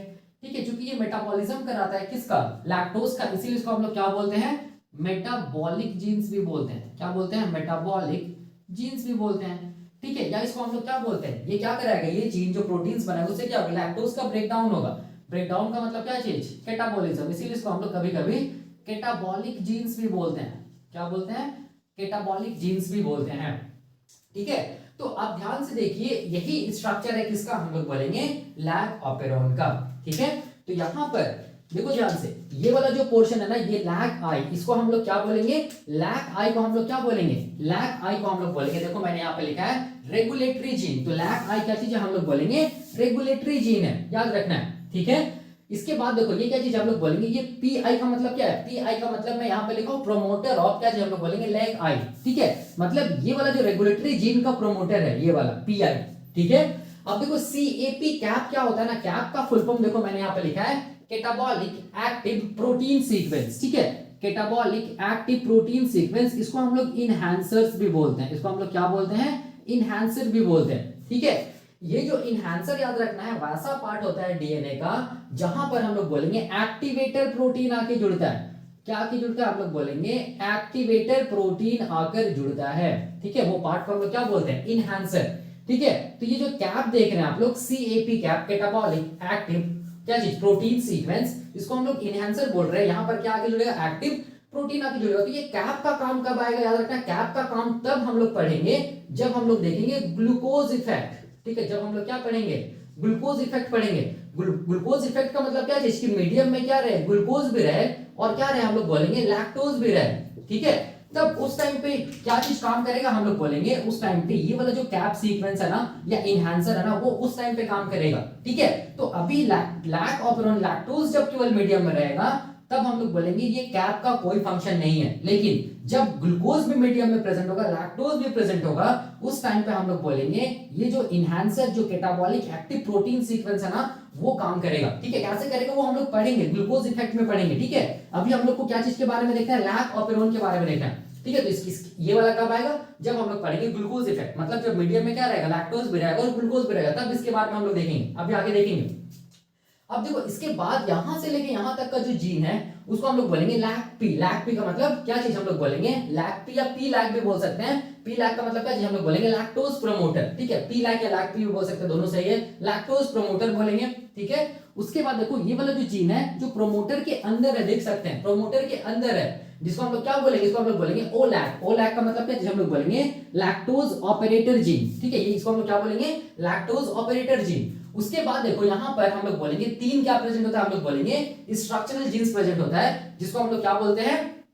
ठीक है, क्योंकि ये मेटाबॉलिज्म कराता है किसका, लैक्टोज का, इसीलिए इसको हम लोग क्या बोलते हैं, मेटाबॉलिक जीन्स भी बोलते हैं। क्या बोलते हैं, मेटाबॉलिक जीन्स भी बोलते हैं। ठीक है, या इसको हम लोग क्या बोलते हैं, ये क्या कराएगा, ये जीन जो प्रोटीन्स बनाएगा उससे क्या होगा, लैक्टोज का ब्रेकडाउन होगा। ब्रेकडाउन का मतलब क्या चीज, कैटाबॉलिज्म, इसीलिए इसको हम लोग कभी कभी कैटाबॉलिक जीन्स भी बोलते हैं। क्या बोलते हैं, कैटाबॉलिक जीन्स भी बोलते हैं। ठीक है, तो आप ध्यान से देखिए, यही स्ट्रक्चर है किसका, हम लोग बोलेंगे लैक ऑपेरोन का। ठीक है, तो यहां पर देखो ध्यान से, ये वाला जो पोर्शन है ना, ये लैक आई, इसको हम लोग क्या बोलेंगे, लैक आई को हम लोग क्या बोलेंगे, लैक आई को हम लोग बोलेंगे, देखो मैंने यहाँ पे लिखा है रेगुलेटरी जीन। तो लैक आई क्या चीज है, हम लोग बोलेंगे रेगुलेटरी जीन है, याद रखना है। ठीक है, इसके बाद देखो ये क्या चीज हम लोग बोलेंगे, ये पी आई का मतलब क्या है, पी आई का मतलब मैं यहाँ पे लिखा हूँ प्रोमोटर ऑफ क्या चीज हम लोग बोलेंगे, लैग आई। ठीक है, मतलब ये वाला जो रेगुलेटरी जीन का प्रोमोटर है ये वाला पी आई। ठीक है, अब देखो सी ए पी कैप क्या होता है ना, कैप का फुल फॉर्म देखो मैंने यहाँ पे लिखा है कैटाबॉलिक एक्टिव प्रोटीन सीक्वेंस। ठीक है, कैटाबॉलिक एक्टिव प्रोटीन सीक्वेंस, इसको हम लोग इनहैंसर्स भी बोलते हैं, इसको हम लोग क्या बोलते हैं, इनहैंसर भी बोलते हैं। ठीक है, ये जो इनहैंसर याद रखना है वैसा पार्ट होता है डीएनए का जहां पर हम लोग बोलेंगे एक्टिवेटर प्रोटीन आके जुड़ता है। क्या आके जुड़ता है, हम लोग बोलेंगे एक्टिवेटर प्रोटीन आकर जुड़ता है। ठीक है, वो पार्ट को हम लोग क्या बोलते हैं, इनहैंसर। ठीक है, तो ये जो कैप देख रहे हैं आप लोग, सीएपी कैप, कैटाबॉलिक एक्टिव क्या चीज, प्रोटीन सीक्वेंस, इसको हम लोग इनहैंसर बोल रहे हैं। यहां पर क्या आके जुड़ेगा, एक्टिव प्रोटीन आके जुड़ेगा। तो ये कैप का काम कब आएगा, याद रखना, कैप का काम तब हम लोग पढ़ेंगे जब हम लोग देखेंगे ग्लूकोज इफेक्ट। ठीक है, जब हम लोग क्या पढ़ेंगे, ग्लूकोज इफेक्ट पढ़ेंगे। ग्लूकोज इफेक्ट का मतलब क्या है, इसकी मीडियम में क्या रहे, ग्लूकोज भी रहे और क्या रहे, हम लोग बोलेंगे लैक्टोज भी रहे। ठीक है, तब उस टाइम पे क्या चीज काम करेगा, हम लोग बोलेंगे उस टाइम पे ये वाला जो कैप सीक्वेंस है ना या इनहैंसर है ना, वो उस टाइम पे काम करेगा। ठीक है, तो अभी लैक ऑपरेंट लैक्टोज जब केवल मीडियम में रहेगा तब हम लोग बोलेंगे ये कैप का कोई फंक्शन नहीं है। लेकिन जब ग्लूकोज भी मीडियम में प्रेजेंट होगा, लैक्टोज भी प्रेजेंट होगा, उस टाइम पे हम लोग बोलेंगे ये जो इनहैंसर जो कैटाबॉलिक एक्टिव प्रोटीन सीक्वेंस है ना वो काम करेगा। ठीक है, कैसे करेगा वो हम लोग पढ़ेंगे, ग्लूकोज इफेक्ट में पढ़ेंगे। ठीक है, अभी हम लोग को क्या चीज के बारे में देखना है, लैक ऑपेरोन के बारे में देखना है। ठीक है, तो ये वाला कब आएगा, जब हम लोग पढ़ेंगे ग्लूकोज इफेक्ट, मतलब जब मीडियम में क्या रहेगा, लैक्टोज भी रहेगा और ग्लूकोज भी रहेगा, तब इसके बारे में हम लोग देखेंगे, अभी आगे देखेंगे। अब देखो इसके बाद यहां से लेके यहां तक का जो जीन है उसको हम लोग बोलेंगे लैक पी। लैक पी का मतलब क्या चीज हम लोग बोलेंगे, लैक पी या पी लैक भी बोल सकते हैं। पी लैक का मतलब क्या चीज हम लोग बोलेंगे, लैक्टोज प्रमोटर। ठीक है, पी लैक या लैक पी भी बोल सकते हैं, दोनों सही है, लैक्टोज प्रमोटर बोलेंगे। ठीक है, उसके बाद देखो ये वाला जो जीन है जो प्रोमोटर के अंदर है, देख सकते हैं प्रोमोटर के अंदर है, जिसको हम लोग क्या बोलेंगे, इसको हम लोग बोलेंगे ओ लैक। ओ लैक का मतलब क्या चीज हम लोग बोलेंगे, लैक्टोज ऑपरेटर जीन। ठीक है, ये इसको हम लोग क्या बोलेंगे, लैक्टोज ऑपरेटर जीन। उसके बाद देखो यहां पर हम लोग बोलेंगे तीन क्या प्रेजेंट होता है, हम लोग बोलेंगे स्ट्रक्चरल जीन्स प्रेजेंट होता है, जिसको हम लोग क्या बोलते हैं,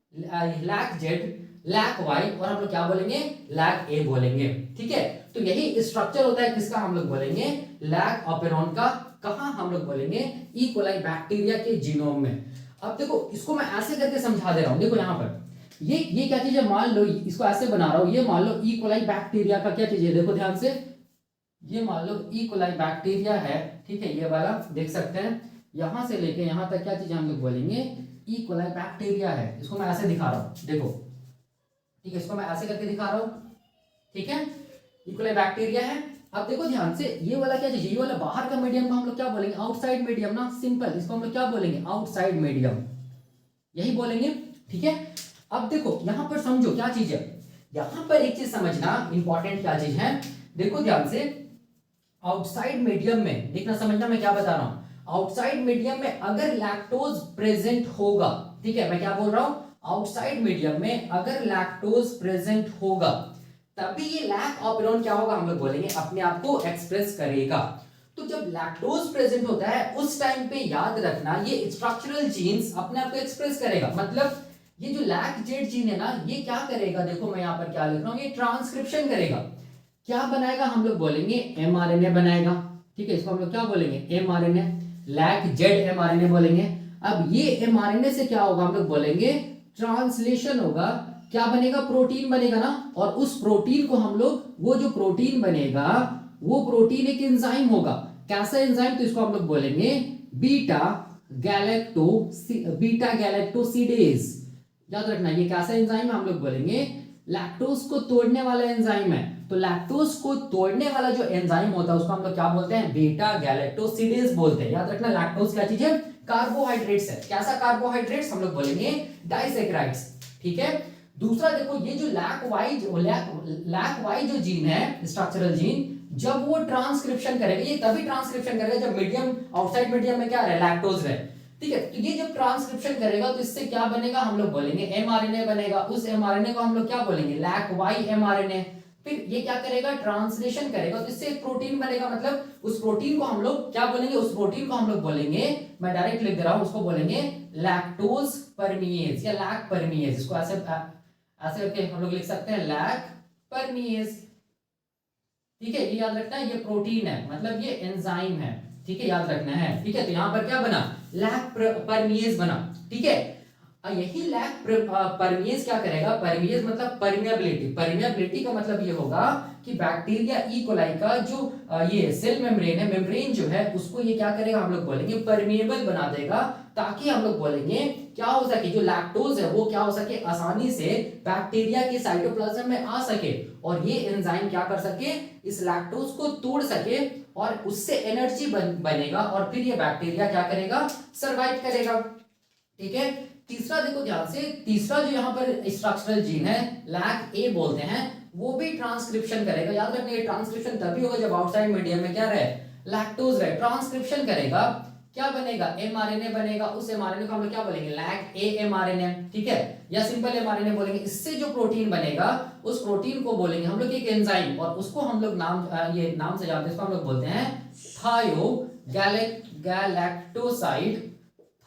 लैक जेड, लैक वाई और हम लोग क्या बोलेंगे, लैक ए बोलेंगे। ठीक है, तो यही स्ट्रक्चर होता है किसका, हम लोग बोलेंगे लैक ऑपेरॉन का। कहां हम लोग बोलेंगे, ई कोलाई बैक्टीरिया के जीनोम में। अब देखो इसको मैं ऐसे करके समझा दे रहा हूं, देखो यहां पर ये क्या चीज है, मान लो इसको ऐसे बना रहा हूं, ये मान लो ई कोलाई बैक्टीरिया का क्या चीज है, देखो ध्यान से, ये मान लो ई कोलाई बैक्टीरिया है। ठीक है, ये वाला देख सकते हैं, यहां से लेके यहां तक क्या चीज हम लोग बोलेंगे, ई कोलाई बैक्टीरिया है। इसको मैं ऐसे दिखा रहा हूं, देखो। ठीक है, इसको मैं ऐसे करके दिखा रहा हूं। ठीक है, ई कोलाई बैक्टीरिया है। अब देखो ध्यान से, ये वाला क्या चीज, ये वाला बाहर का मीडियम को हम लोग क्या बोलेंगे, आउटसाइड मीडियम ना, सिंपल, इसको हम लोग क्या बोलेंगे, आउटसाइड मीडियम, यही बोलेंगे। ठीक है, अब देखो यहां पर समझो क्या चीज है, यहां पर एक चीज समझना इंपॉर्टेंट क्या चीज है, देखो ध्यान से, आउटसाइड मीडियम में देखना समझना मैं क्या बता रहा हूं, आउटसाइड मीडियम में अगर लैक्टोज प्रेजेंट होगा, ठीक है, मैं क्या बोल रहा हूं, आउटसाइड मीडियम में अगर लैक्टोज प्रेजेंट होगा तभी ये लैक ऑपेरॉन क्या होगा, हम लोग बोलेंगे अपने आप को एक्सप्रेस करेगा। तो जब लैक्टोज प्रेजेंट होता है उस टाइम पे याद रखना ये स्ट्रक्चरल जीन्स अपने आप को एक्सप्रेस करेगा। मतलब ये जो लैक जेड जीन है ना ये क्या करेगा, देखो मैं यहां पर क्या लिख रहा हूं, ये ट्रांसक्रिप्शन करेगा। क्या बनाएगा, हम लोग बोलेंगे एमआरएनए बनाएगा। ठीक है, इसको हम लोग क्या बोलेंगे, एमआरएनए, लैक जेड एमआरएनए बोलेंगे। अब ये एमआरएनए से क्या होगा, हम लोग बोलेंगे ट्रांसलेशन होगा, क्या बनेगा, प्रोटीन बनेगा ना, और उस प्रोटीन को हम लोग, वो जो प्रोटीन बनेगा वो प्रोटीन एक एंजाइम होगा। कैसा एंजाइम, तो इसको हम लोग बोलेंगे बीटा गैलेक्टोसिडेज। याद रखना ये कैसा एंजाइम है, हम लोग बोलेंगे लैक्टोज को तोड़ने वाला एंजाइम है। तो लैक्टोज को तोड़ने वाला जो एंजाइम होता है उसको हम लोग क्या बोलते हैं, बीटा गैलेक्टोसिडेज बोलते हैं। याद रखना लैक्टोज क्या चीज है, कार्बोहाइड्रेट्स है। कैसा कार्बोहाइड्रेट्स, हम लोग बोलेंगे डाइसैकेराइड्स। ठीक है, दूसरा देखो ये जो लैक वाई जो जीन है, स्ट्रक्चरल जीन, जब वो ट्रांसक्रिप्शन करेगा, ये तभी ट्रांसक्रिप्शन करेगा जब मीडियम, आउटसाइड मीडियम में क्या रहे, लैक्टोज रहे। ठीक है, तो ये जब ट्रांसक्रिप्शन करेगा तो इससे क्या बनेगा, हम लोग बोलेंगे एमआरएनए बनेगा। उस एमआरएनए को हम लोग क्या बोलेंगे, लैक वाई एमआरएनए। फिर ये क्या करेगा, ट्रांसलेशन करेगा, तो इससे एक प्रोटीन बनेगा। मतलब उस प्रोटीन को हम लोग क्या बोलेंगे, उस प्रोटीन को हम लोग बोलेंगे, मैं डायरेक्ट लिख दे रहा हूं, उसको बोलेंगे लैक्टोज परमिएज या लैक परमिएज। इसको ऐसे ऐसे करके हम लोग लिख सकते हैं, लैक परमिएज। ठीक है, ये याद रखना है, ये प्रोटीन है, मतलब ये एंजाइम है। ठीक है, याद रखना है। ठीक है, तो यहाँ पर क्या बना, लैक परमिएज बना। ठीक है, यही लैक परमिएज क्या करेगा, परमिएज मतलब परमिएबिलिटी, परमिएबिलिटी का मतलब ये होगा कि बैक्टीरिया ई कोलाई का जो ये सेल मेम्ब्रेन है, मेम्ब्रेन जो है उसको ये क्या करेगा, हम लोग बोलेंगे परमिएबल बना देगा, ताकि हम लोग बोलेंगे क्या हो सके, जो लैक्टोज है वो क्या हो सके, आसानी से बैक्टीरिया के साइटोप्लाज्म में आ सके और ये एंजाइम क्या कर सके, इस लैक्टोज को तोड़ सके और उससे एनर्जी बनेगा और फिर ये बैक्टीरिया क्या करेगा, सरवाइव करेगा। ठीक है, तीसरा देखो ध्यान से, तीसरा जो यहाँ पर स्ट्रक्चरल जीन है लैक ए बोलते हैं, वो भी ट्रांसक्रिप्शन करेगा। याद रखना, ये ट्रांसक्रिप्शन तभी होगा जब आउटसाइड मीडियम में क्या रहे, लैक्टोज रहे। ट्रांसक्रिप्शन करेगा, क्या बनेगा, एमआरएनए बनेगा। उस एमआरएनए को हम लोग क्या बोलेंगे, लैक ए एमआरएनए। ठीक है, या सिंपल एमआरएनए बोलेंगे। इससे जो प्रोटीन बनेगा उस प्रोटीन को बोलेंगे हम लोग एक एंजाइम, और उसको हम लोग ये नाम से जानते हैं, इसको हम लोग बोलते हैं थायोगैलेक्टोसाइड,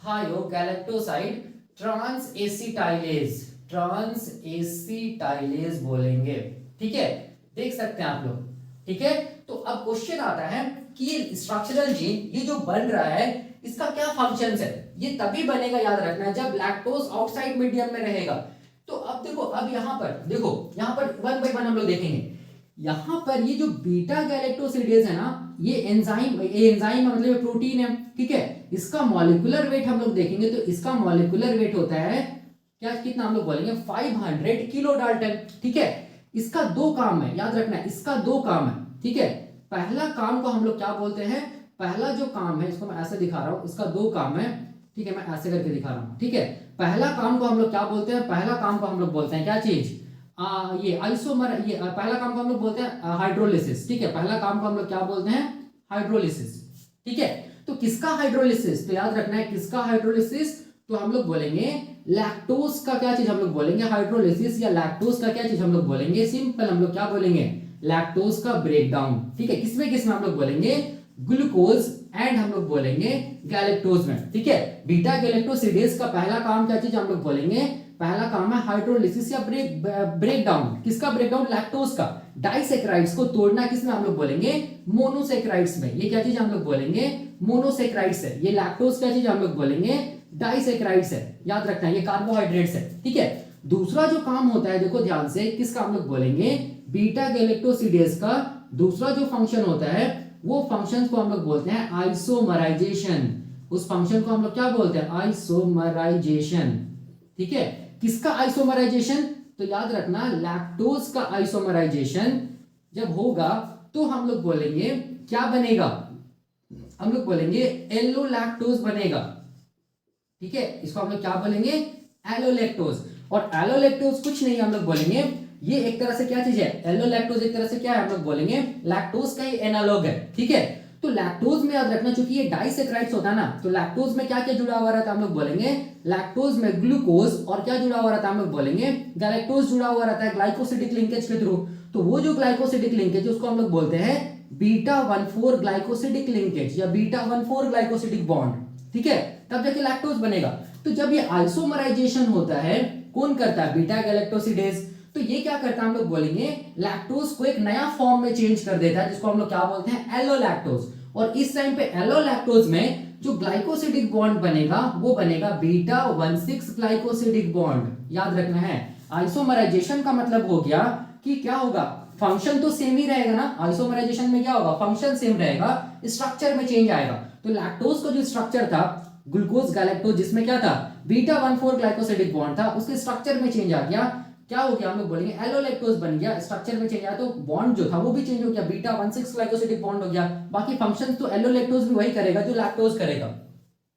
थायोगैलेक्टोसाइड ट्रांस एसिटाइलेज, ट्रांस एसिटाइलेज बोलेंगे। ठीक है, देख सकते हैं आप लोग। ठीक है, तो अब क्वेश्चन आता है कि ये स्ट्रक्चरल जीन ये जो बन रहा है इसका क्या फंक्शंस है। ये तभी बनेगा, याद रखना है, जब लैक्टोज आउटसाइड मीडियम में रहेगा। तो अब देखो, अब यहाँ पर देखो, यहाँ पर वन बाय वन हम लोग देखेंगे। यहाँ पर ये जो बीटा गैलेक्टोसिडेज है ना, ये एंजाइम मतलब प्रोटीन है। ठीक है, इसका मॉलिक्यूलर वेट हम लोग देखेंगे तो इसका मॉलिक्यूलर वेट होता है क्या, कितना हम लोग बोलेंगे, 500 किलो डाल्टन। ठीक है, इसका दो काम है, याद रखना है, इसका दो काम है। ठीक है, पहला काम को हम लोग क्या बोलते हैं, पहला जो काम है, इसको मैं ऐसे दिखा रहा हूं, इसका दो काम है। ठीक है, मैं ऐसे करके दिखा रहा हूं। ठीक है, पहला काम को हम लोग क्या बोलते हैं, पहला काम को हम लोग बोलते हैं क्या चीज, ये आइसोमर, ये पहला काम को हम लोग बोलते हैं हाइड्रोलिसिस। ठीक है, पहला काम को हम लोग क्या बोलते हैं, हाइड्रोलिसिस। ठीक है, तो किसका हाइड्रोलिसिस, तो याद रखना है किसका हाइड्रोलिसिस, तो हम लोग बोलेंगे लैक्टोज का क्या चीज हम लोग बोलेंगे, हाइड्रोलिसिस, या लैक्टोज का क्या चीज हम लोग बोलेंगे, सिंपल हम लोग क्या बोलेंगे, लैक्टोज का ब्रेकडाउन। ठीक है, किसमें किसमें हम लोग बोलेंगे, ग्लूकोज एंड हम लोग बोलेंगे गैलेक्टोज में। ठीक है, बीटा गैलेक्टोसिडेज का पहला काम क्या चीज हम लोग बोलेंगे, पहला काम है हाइड्रोलिसिस या ब्रेकडाउन। किसका ब्रेकडाउन, लैक्टोज का। डाइसैकेराइड्स को तोड़ना किसमें हम लोग बोलेंगे, मोनोसैकेराइड्स में। ये क्या चीज हम लोग बोलेंगे, मोनोसैकेराइड्स है। ये लैक्टोज क्या चीज हम लोग बोलेंगे, डाइसैकेराइड्स है। याद रखना है ये कार्बोहाइड्रेट्स है। ठीक है, दूसरा जो काम होता है, देखो ध्यान से, किसका हम लोग बोलेंगे, बीटा गैलेक्टोसिडेज का दूसरा जो फंक्शन होता है वो फंक्शन को हम लोग बोलते हैं आइसोमराइजेशन। उस फंक्शन को हम लोग क्या बोलते हैं, आइसोमराइजेशन। ठीक है, किसका आइसोमराइजेशन, तो याद रखना लैक्टोज का आइसोमराइजेशन जब होगा तो हम लोग बोलेंगे क्या बनेगा, हम लोग बोलेंगे एलोलैक्टोज बनेगा। ठीक है, इसको हम लोग क्या बोलेंगे, एलोलैक्टोज। और एलोलैक्टोज कुछ नहीं हम लोग बोलेंगे, ये एक तरह से क्या चीज है, एलोलैक्टोज एक तरह से क्या है, हम लोग बोलेंगे लैक्टोज का ही एनालॉग है। ठीक है, तो लैक्टोज में याद रखना, चूंकि ये डाइसैकेराइड्स होता है ना, तो लैक्टोज में क्या क्या जुड़ा हुआ रहता है, हम लोग बोलेंगे लैक्टोज में ग्लूकोज, और क्या जुड़ा हुआ रहता है, हम लोग बोलेंगे गैलेक्टोज जुड़ा हुआ रहता है ग्लाइकोसिडिक लिंकेज के थ्रू। तो वो जो ग्लाइकोसिडिक लिंकेज उसको हम लोग बोलते हैं बीटा 1,4 ग्लाइकोसिडिक लिंकेज या बीटा 1,4 ग्लाइकोसिडिक बॉन्ड। ठीक है, तब जाके लैक्टोज बनेगा। तो जब ये आइसोमराइजेशन होता है, कौन करता है, बीटा गैलेक्टोसिडेज। तो ये क्या करता है, हम लोग बोलेंगे लैक्टोज को एक नया फॉर्म में चेंज कर देता है, जिसको हम लोग क्या बोलते हैं, एलोलैक्टोज। और इस टाइम पे एलोलैक्टोज में जो ग्लाइकोसिडिक बॉन्ड बनेगा वो बनेगा बीटा 1,6 ग्लाइकोसिडिक बॉन्ड। याद रखना है, आइसोमराइजेशन का मतलब हो गया कि क्या होगा, फंक्शन तो सेम ही रहेगा ना, आइसोमराइजेशन में क्या होगा, फंक्शन सेम रहेगा, स्ट्रक्चर में चेंज आएगा। तो लैक्टोज का जो स्ट्रक्चर था ग्लूकोज गैलेक्टोज, जिसमें क्या था, बीटा 1,4 ग्लाइकोसिडिक बॉन्ड था, उसके स्ट्रक्चर में चेंज आ गया, क्या हो गया, हम लोग बोलेंगे एलोलैक्टोज बन गया। स्ट्रक्चर में चेंज आया तो बॉन्ड जो था वो भी चेंज हो गया, बीटा 1,6 ग्लाइकोसिडिक बॉन्ड हो गया। बाकी फंक्शन तो एलोलैक्टोज भी वही करेगा जो लैक्टोज करेगा।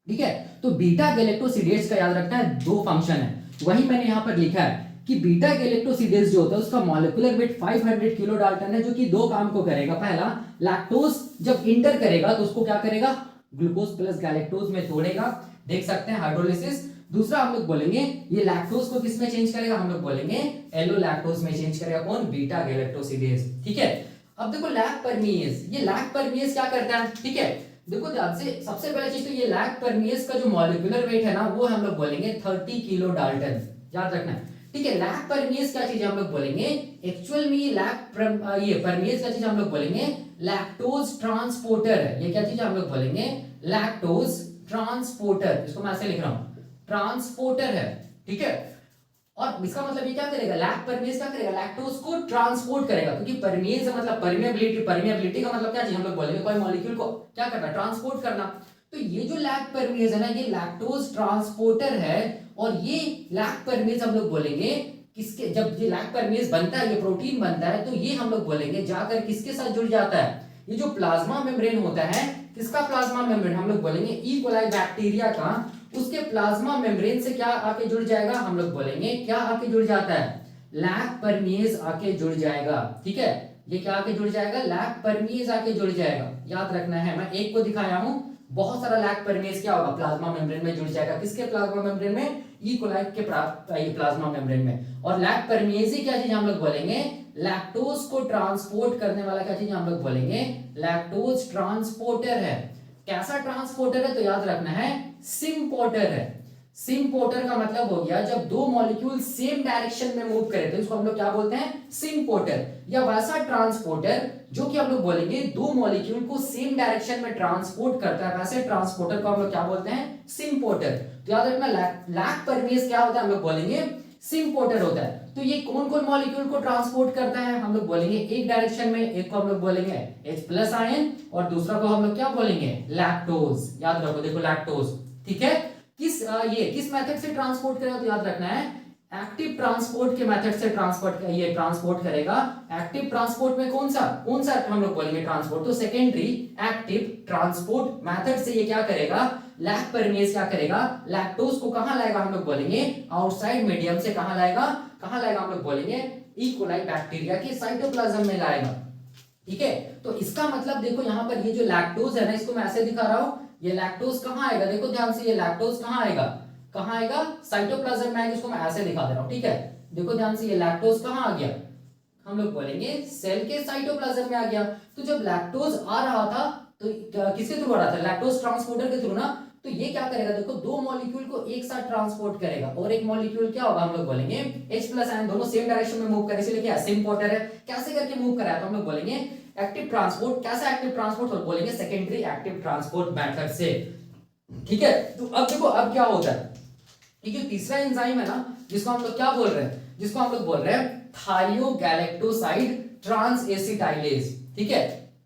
ठीक है, तो बीटा गैलेक्टोसिडेज का याद रखना है दो फंक्शन है, वही मैंने यहां पर लिखा है कि बीटा गैलेक्टोसिडेज जो होता है उसका मॉलिक्यूलर वेट 500 किलो डाल्टन है, जो कि दो काम को करेगा। पहला, लैक्टोज जब इंटर करेगा तो उसको क्या करेगा, ग्लूकोज प्लस गैलेक्टोज में तोड़ेगा, देख सकते हैं हाइड्रोलिसिस। दूसरा हम लोग बोलेंगे ये लैक्टोज को किसमें चेंज करेगा, हम लोग बोलेंगे एलोलैक्टोज में चेंज करेगा, कौन, बीटा गैलेक्टोसिडेज। ठीक है, अब देखो लैक परमिएज, ये लैक परमिएज क्या करता है। ठीक है, देखो ध्यान से, सबसे पहले चीज तो ये लैक परमिएज का जो मॉलिक्यूलर वेट है ना वो हम लोग बोलेंगे 30 किलो डाल्टन। याद रखना है। ठीक है, लैक परमिएज क्या चीज हम लोग बोलेंगे, एक्चुअल में ये परमिएज क्या चीज हम लोग बोलेंगे, लैक्टोज ट्रांसपोर्टर है। ये क्या चीज हम लोग बोलेंगे, लैक्टोज ट्रांसपोर्टर, इसको मैं ऐसे लिख रहा हूं, ट्रांसपोर्टर है, ठीक है। और इसका मतलब ये क्या करेगा, लैक परमेज क्या करेगा, लैक्टोज को ट्रांसपोर्ट करेगा, क्योंकि परमेज मतलब परमेबिलिटी, परमेबिलिटी का मतलब क्या चीज हम लोग बोलेंगे, कोई मॉलिक्यूल को क्या करना, ट्रांसपोर्ट करना। तो ये जो लैक परमेज है ना, ये लैक्टोज ट्रांसपोर्टर है। और ये लैक परमेज हम लोग बोलेंगे किसके, जब ये लैक परमेज बनता है, ये प्रोटीन बनता है, तो ये हम लोग बोलेंगे जाकर किसके साथ जुड़ जाता है, ये जो प्लाज्मा मेम्ब्रेन होता है, किसका प्लाज्मा मेम्ब्रेन, हम लोग बोलेंगे ई कोलाई बैक्टीरिया का, उसके प्लाज्मा मेम्ब्रेन से क्या आके जुड़ जाएगा, हम लोग बोलेंगे क्या आके जुड़ जाता है, लैक परमेज आके जुड़ जाएगा, ठीक है। ये क्या आके जुड़ जाएगा, लैक परमेज आके जुड़ जाएगा, याद रखना है। मैं एक को दिखाया हूं, बहुत सारा लैक परमेज क्या होगा, प्लाज्मा मेम्ब्रेन में जुड़ जाएगा, किसके प्लाज्मा मेम्ब्रेन में, ई कोलाई के प्लाज्मा मेम्ब्रेन में। और लैक परमेज ही क्या चीज हम लोग बोलेंगे, लैक्टोज को ट्रांसपोर्ट करने वाला क्या चीज हम लोग बोलेंगे, लैक्टोज ट्रांसपोर्टर है। कैसा ट्रांसपोर्टर है, तो याद रखना है सिम्पोर्टर है। सिम्पोर्टर का मतलब हो गया जब दो मॉलिक्यूल सेम डायरेक्शन में मूव करे तो इसको हम लोग क्या बोलते हैं, सिम्पोर्टर। या वैसा ट्रांसपोर्टर जो कि हम लोग बोलेंगे दो मॉलिक्यूल को सेम डायरेक्शन में ट्रांसपोर्ट करता है, वैसे ट्रांसपोर्टर को हम लोग क्या बोलते हैं, सिम्पोर्टर। तो याद रखना लैक परमेज क्या होता है, हम लोग बोलेंगे सिम्पोर्टर होता है। तो ये कौन कौन मॉलिक्यूल को ट्रांसपोर्ट करता है, हम लोग बोलेंगे एक डायरेक्शन में, एक को हम लोग बोलेंगे H+ आयन और दूसरा को हम लोग क्या बोलेंगे, लैक्टोज। याद रखो, देखो लैक्टोज, ठीक है। ये किस मेथड से ट्रांसपोर्ट करेगा, तो याद रखना है एक्टिव ट्रांसपोर्ट के मेथड से ट्रांसपोर्ट करेगा। एक्टिव ट्रांसपोर्ट में कौन सा हम लोग बोलेंगे ट्रांसपोर्ट, तो सेकेंडरी एक्टिव ट्रांसपोर्ट मेथड से ये क्या करेगा, लैक परमेज क्या करेगा, लैक्टोज को कहां लाएगा, हम लोग बोलेंगे आउटसाइड मीडियम से, कहां लाएगा हम लोग बोलेंगे ई कोलाई बैक्टीरिया के साइटोप्लाज्म में लाएगा, ठीक है। तो इसका मतलब देखो यहां पर ये जो लैक्टोज है ना, इसको मैं ऐसे दिखा रहा हूं, ये लैक्टोज कहां आएगा, देखो ध्यान से, ये लैक्टोज कहां आएगा, साइटोप्लाज्म में आएगा, इसको मैं ऐसे दिखा दे रहा हूं, ठीक है। देखो ध्यान से, ये लैक्टोज कहां आ गया, हम लोग बोलेंगे सेल के साइटोप्लाज्म में आ गया। तो जब लैक्टोज आ रहा था तो किसके थ्रू आ रहा था, लैक्टोज ट्रांसपोर्टर के थ्रू ना। तो ये क्या करेगा, देखो दो मॉलिक्यूल को एक साथ ट्रांसपोर्ट करेगा, और एक मॉलिक्यूल क्या होगा, हम लोग बोलेंगे H+ आयन, दोनों सेम डायरेक्शन में मूव करे, इसलिए क्या सिम्पोर्टर है। कैसे करके मूव कर रहा है, तो हम लोग बोलेंगे एक्टिव ट्रांसपोर्ट। कैसा एक्टिव ट्रांसपोर्ट, और बोलेंगे सेकेंडरी एक्टिव ट्रांसपोर्ट मेथड से, ठीक है। तो अब देखो, अब क्या होता है, ये जो तीसरा एंजाइम है ना, जिसको हम लोग क्या बोल रहे हैं, जिसको हम लोग बोल रहे हैं थायोगैलेक्टोसाइड ट्रांसएसिटाइलेज, ठीक है।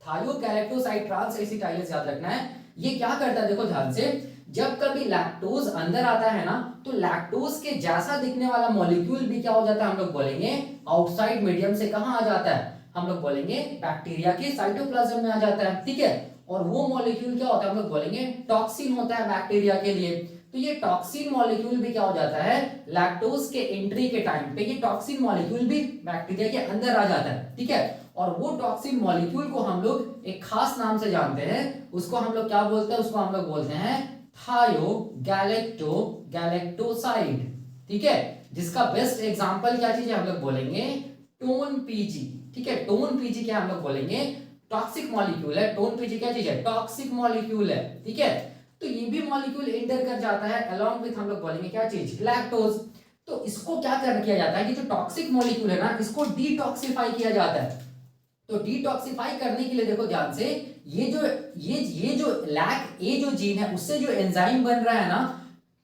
थायोगैलेक्टोसाइड ट्रांसएसिटाइलेज याद रखना है। ये क्या करता है, देखो ध्यान से, जब कभी लैक्टोज अंदर आता है ना, तो लैक्टोज के जैसा दिखने वाला मॉलिक्यूल भी क्या हो जाता है, हम लोग बोलेंगे आउटसाइड मीडियम से कहां आ जाता है, हम लोग बोलेंगे बैक्टीरिया के साइटोप्लाज्म में आ जाता है, ठीक है। और वो मॉलिक्यूल क्या होता है, हम लोग बोलेंगे टॉक्सिन होता है बैक्टीरिया के लिए। तो ये टॉक्सिन मॉलिक्यूल भी क्या हो जाता है, लैक्टोज के एंट्री के टाइम पे ये टॉक्सिन मॉलिक्यूल भी बैक्टीरिया के अंदर आ जाता है, ठीक है। और वो टॉक्सिन मॉलिक्यूल को हम लोग एक खास नाम से जानते हैं, उसको हम लोग क्या बोलते हैं, उसको हम लोग बोलते हैं थायोगैलेक्टोसाइड, ठीक है। जिसका बेस्ट एग्जांपल क्या चीज है, हम लोग बोलेंगे टोन पीजी, ठीक है। टोन पीजी क्या हम लोग बोलेंगे, टॉक्सिक मॉलिक्यूल है। टोन पीजी क्या चीज है, टॉक्सिक मॉलिक्यूल है, ठीक है। तो ये भी मॉलिक्यूल एंटर कर जाता है अलोंग विथ, हम लोग बोलेंगे क्या चीज, लैक्टोज। तो इसको क्या किया जाता है कि जो टॉक्सिक मॉलिक्यूल है ना, इसको डिटॉक्सिफाई किया जाता है। तो डिटॉक्सिफाई करने के लिए देखो ध्यान से, ये जो लैक ए जो जीन है, उससे जो एंजाइम बन रहा है ना,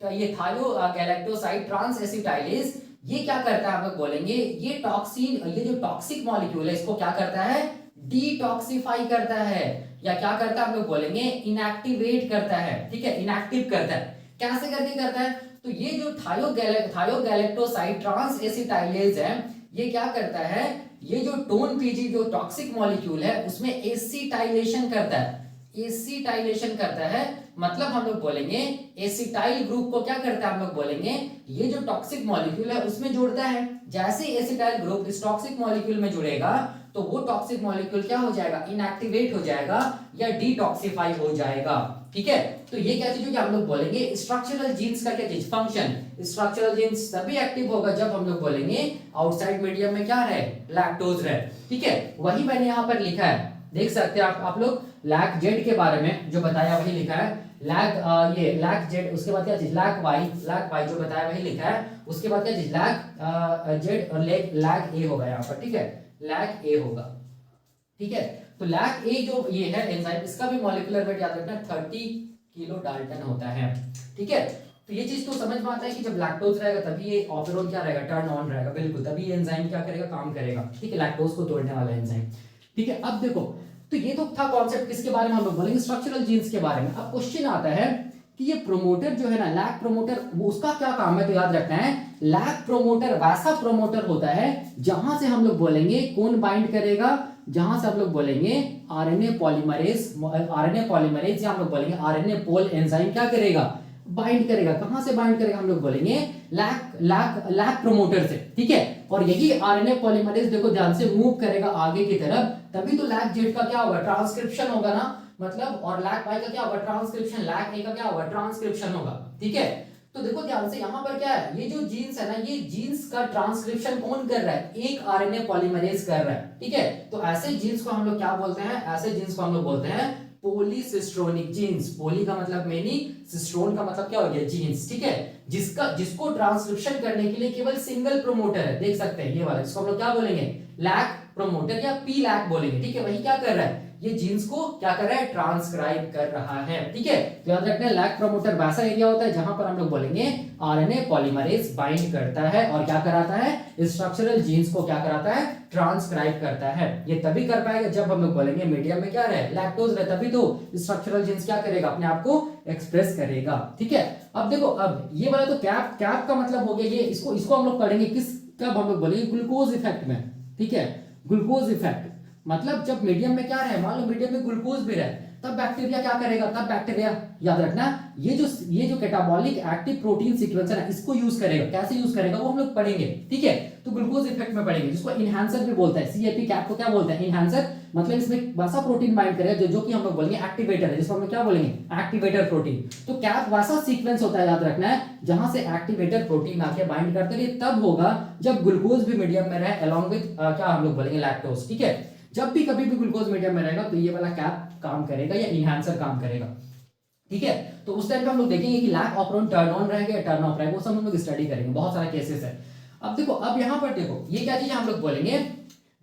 तो ये थायोगैलेक्टोसाइड ट्रांसएसिटाइलेज, ये क्या करता है, हम लोग बोलेंगे ये टॉक्सिन, ये जो टॉक्सिक मॉलिक्यूल है, इसको क्या करता है, डिटॉक्सिफाई करता है, या क्या करता है, हम लोग बोलेंगे इनएक्टिवेट करता है, ठीक है, इनएक्टिव करता है। कैसे करके करता है, तो ये जो थायोगैलेक्टोसाइड ट्रांसएसिटाइलेज है, ये क्या करता है, ये जो टोन पीजी जो टॉक्सिक मॉलिक्यूल है, उसमें एसिटाइलेशन करता है। एसिटाइलेशन करता है मतलब हम लोग बोलेंगे एसिटाइल ग्रुप को क्या करता है, हम लोग बोलेंगे ये जो टॉक्सिक मॉलिक्यूल है उसमें जोड़ता है। जैसे एसिटाइल ग्रुप इस टॉक्सिक मॉलिक्यूल में जुड़ेगा, तो वो टॉक्सिक मॉलिक्यूल क्या हो जाएगा, इनएक्टिवेट हो जाएगा या डिटॉक्सिफाई हो जाएगा, ठीक है। तो ये क्या चीज होगी, हम लोग बोलेंगे स्ट्रक्चरल जीन्स का क्या चीज, फंक्शन। स्ट्रक्चरल जीन्स तभी एक्टिव होगा जब हम लोग बोलेंगे आउटसाइड मीडियम में क्या रहे, लैक्टोज रहे, ठीक है। वही मैंने यहाँ पर लिखा है, देख सकते हैं आप लोग, लैक जेड के बारे में जो बताया वही लिखा है। लैक ये लैक जेड, उसके बाद क्या चीज लैक वाई जो बताया वही लिखा है। उसके बाद क्या चीज लैक जेड और लैक ए होगा यहाँ पर, ठीक है, लैक ए होगा, ठीक है। तो लैक ए जो ये है एंजाइम, इसका भी मॉलिक्यूलर वेट याद रखना 30 किलो डाल्टन होता है। ठीक है, तो ये चीज तो समझ में आता है कि जब लैक्टोज रहेगा तभी ये ऑपरेरॉन क्या रहेगा, टर्न ऑन रहेगा, बिल्कुल तभी ये एंजाइम क्या करेगा, काम करेगा। ठीक है, लैक्टोज को तोड़ने वाला एंजाइम। ठीक है, अब देखो, तो ये तो था कॉन्सेप्ट, किसके बारे में हम लोग बोलेंगे, स्ट्रक्चरल जीन्स के बारे में। अब क्वेश्चन आता है कि ये प्रोमोटर जो है ना, लैक प्रोमोटर, वो उसका क्या काम है, तो याद रखना है लैक प्रोमोटर वैसा प्रोमोटर होता है जहां से हम लोग बोलेंगे कौन बाइंड करेगा, जहां से हम लोग बोलेंगे आरएनए पॉलीमरेज या हम लोग बोलेंगे आरएनए पोल एंजाइम क्या करेगा, बाइंड करेगा। कहां से बाइंड करेगा, हम लोग बोलेंगे लैक प्रोमोटर से। ठीक है, और यही आरएनए पॉलीमरेज देखो ध्यान से मूव करेगा आगे की तरफ, तभी तो लैक जेड का क्या होगा, ट्रांसक्रिप्शन होगा ना, मतलब, और लैक वाई का क्या होगा, ट्रांसक्रिप्शन, लैक ए का क्या होगा, ट्रांसक्रिप्शन होगा। ठीक है, तो देखो ध्यान से यहाँ पर क्या है, ये जो जीन्स है ना, ये जीन्स का ट्रांसक्रिप्शन कौन कर रहा है, एक आरएनए पॉलीमरेज कर रहा है। ठीक है, तो ऐसे जीन्स को हम लोग क्या बोलते हैं, ऐसे जीन्स को हम लोग बोलते हैं पॉलीसिस्ट्रोनिक जीन्स। पॉली का मतलब मेनी, सिस्ट्रोन का मतलब क्या हो गया, जीन्स। ठीक है, जिसको ट्रांसक्रिप्शन करने के लिए केवल सिंगल प्रोमोटर है, देख सकते हैं ये वाला, इसको हम लोग क्या बोलेंगे, लैक प्रोमोटर या पी लैक बोलेंगे। ठीक है, वही क्या कर रहा है, ये जीन्स को क्या कर रहा है, ट्रांसक्राइब कर रहा है। ठीक है, तो याद रखना है लैक प्रोमोटर वैसा एरिया होता है जहां पर हम लोग बोलेंगे आरएनए पॉलीमरेज बाइंड करता है और क्या कराता है, स्ट्रक्चरल जीन्स को क्या कराता है, ट्रांसक्राइब करता है। ये तभी कर पाएगा जब हम लोग बोलेंगे मीडियम में क्या रहे, लैक्टोज रहे, तभी तो स्ट्रक्चरल जीन्स क्या करेगा, अपने आप को एक्सप्रेस करेगा। ठीक है, अब देखो, अब ये वाला तो कैप का मतलब हो गया ये, इसको हम लोग पढ़ेंगे किस, कब हम लोग बोलेंगे, ग्लूकोज इफेक्ट में। ठीक है, ग्लूकोज इफेक्ट मतलब जब मीडियम में क्या रहे, मान लो मीडियम में ग्लूकोज भी रहे, तब बैक्टीरिया क्या करेगा, तब बैक्टीरिया याद रखना ये जो कैटाबॉलिक एक्टिव प्रोटीन सीक्वेंसर है, इसको यूज करेगा। कैसे यूज करेगा वो हम लोग पढ़ेंगे। ठीक है, तो ग्लूकोज इफेक्ट में पढ़ेंगे, जिसको इनहैंसर भी बोलते हैं, सीएपी कैप को क्या बोलते हैं, इनहैंसर, मतलब इसमें वैसा प्रोटीन बाइंड करेगा जो कि हम लोग बोलेंगे एक्टिवेटर है, जिसको हम लोग क्या बोलेंगे, एक्टिवेटर प्रोटीन। तो कैप वैसा सीक्वेंस होता है, याद रखना है, जहां से एक्टिवेटर प्रोटीन आके बाइंड करते हैं, तब होगा जब ग्लूकोज भी मीडियम में रहे अलोंग विद क्या हम लोग बोलेंगे, लैक्टोज। ठीक है, जब भी कभी भी ग्लूकोज मीडियम में रहेगा तो ये वाला कैप काम करेगा या इनहैंसर काम करेगा। ठीक है, तो उस टाइम पे हम लोग देखेंगे कि लैक ऑपरेंट टर्न ऑन रहेगा या टर्न ऑफ रहेगा, वो सब हम लोग स्टडी करेंगे, बहुत सारे केसेस है। अब देखो, अब यहां पर देखो ये क्या चीज है, हम लोग बोलेंगे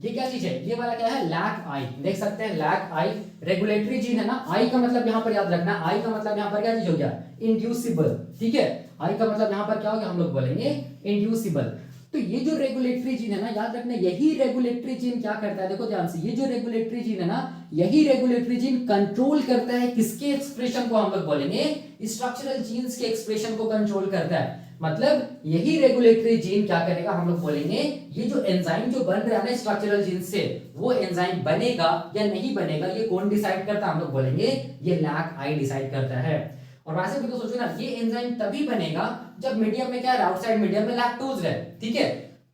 ये क्या चीज है, ये वाला क्या है, लैक आई, देख सकते हैं लैक आई, रेगुलेटरी जीन है ना। आई का मतलब यहां पर याद रखना, आई का मतलब यहां पर क्या चीज हो गया, इंड्यूसिबल। ठीक है, आई का मतलब यहां पर क्या हो गया, हम लोग बोलेंगे इंड्यूसिबल। तो ये जो रेगुलेटरी जीन है ना, याद रखना यही रेगुलेटरी जीन क्या करता है, देखो ध्यान से, ये जो रेगुलेटरी जीन है ना, यही रेगुलेटरी जीन कंट्रोल करता है किसके एक्सप्रेशन को, हम लोग बोलेंगे स्ट्रक्चरल जीन्स के एक्सप्रेशन को कंट्रोल करता है। मतलब यही रेगुलेटरी जीन क्या करेगा, हम लोग बोलेंगे ये जो एंजाइम जो बन रहा है ना स्ट्रक्चरल जीन से, वो एंजाइम बनेगा या नहीं बनेगा, ये कौन डिसाइड करता है, हम लोग बोलेंगे ये लैक आई डिसाइड करता है। और वैसे भी तो सोचो ना, ये एंजाइम तभी बनेगा जब मीडियम में क्या है, आउटसाइड मीडियम में लैक्टोज रहे। ठीक है,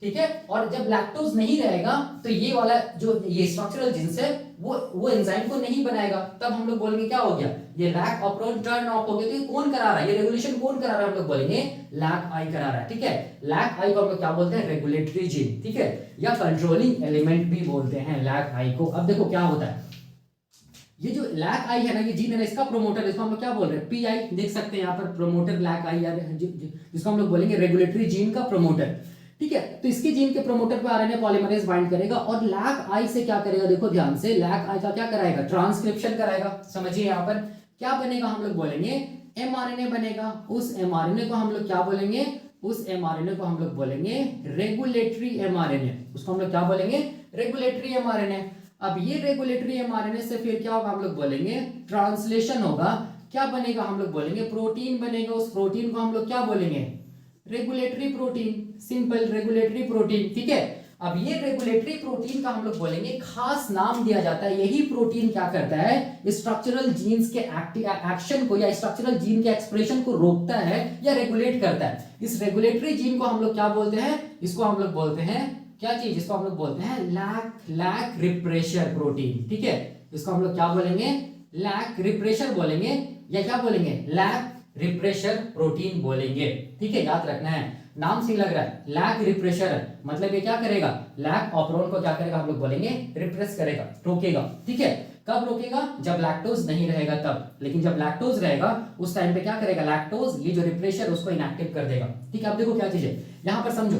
ठीक है, और जब लैक्टोज नहीं रहेगा तो ये वाला जो ये स्ट्रक्चरल जीन्स है वो एंजाइम को नहीं बनाएगा, तब हम लोग बोलेंगे क्या हो गया, ये लैक ऑपरेंट टर्न ऑफ हो गया। तो ये कौन करा रहा है, ये रेगुलेशन कौन करा रहा है, हम लोग बोलेंगे लैक आई करा रहा है। ठीक है, लैक आई को हम लोग क्या बोलते हैं, रेगुलेटरी जीन। ठीक है, या कंट्रोलिंग एलिमेंट भी बोलते हैं लैक आई को। अब देखो क्या होता है, ये जो लैक आई है ना, ये जीन है ना, इसका प्रोमोटर, इसको हम लोग क्या बोल रहे हैं, पी आई, देख सकते हैं यहाँ पर प्रोमोटर लैक आई, जिसको हम लोग बोलेंगे रेगुलेटरी जीन का प्रोमोटर। ठीक है, तो इसके जीन के प्रोमोटर पे आरएनए पॉलीमरेज बाइंड करेगा और लैक आई से क्या करेगा, देखो ध्यान से, लैक आई का क्या कराएगा, ट्रांसक्रिप्शन कराएगा। समझिए यहाँ पर क्या बनेगा, हम लोग बोलेंगे एमआरएनए बनेगा। उस एमआरएनए को हम लोग क्या बोलेंगे, उस एमआरएनए को हम लोग बोलेंगे रेगुलेटरी एमआरएनए। उसको हम लोग क्या बोलेंगे, रेगुलेटरी एमआरएनए। अब ये रेगुलेटरी एमआरएनए से फिर क्या होगा, हम लोग बोलेंगे ट्रांसलेशन होगा। क्या बनेगा, हम लोग बोलेंगे प्रोटीन बनेगा। उस प्रोटीन को हम लोग क्या बोलेंगे, regulatory protein, simple regulatory protein. ठीक है, अब ये रेगुलेटरी प्रोटीन का हम लोग बोलेंगे खास नाम दिया जाता है। यही प्रोटीन क्या करता है, स्ट्रक्चरल जीन्स के एक्शन को या स्ट्रक्चरल जीन के एक्सप्रेशन को रोकता है या रेगुलेट करता है। इस रेगुलेटरी जीन को हम लोग क्या बोलते हैं, इसको हम लोग बोलते हैं क्या चीज, इसको हम लोग बोलते हैं लैक रिप्रेशर प्रोटीन। ठीक है, इसको हम लोग क्या बोलेंगे, लैक रिप्रेशर बोलेंगे या क्या बोलेंगे, लैक रिप्रेशर प्रोटीन बोलेंगे। ठीक है, याद रखना है, नाम से लग रहा है लैक रिप्रेशर, मतलब ये क्या करेगा, लैक ऑपरेंट को क्या करेगा, हम लोग बोलेंगे रिप्रेस करेगा, रोकेगा। ठीक है, कब रोकेगा, जब लैक्टोज नहीं रहेगा तब। लेकिन जब लैक्टोज रहेगा उस टाइम पे क्या करेगा, लैक्टोज ये जो रिप्रेशर उसको इनएक्टिव कर देगा। ठीक है, अब देखो क्या चीज है, यहां पर समझो,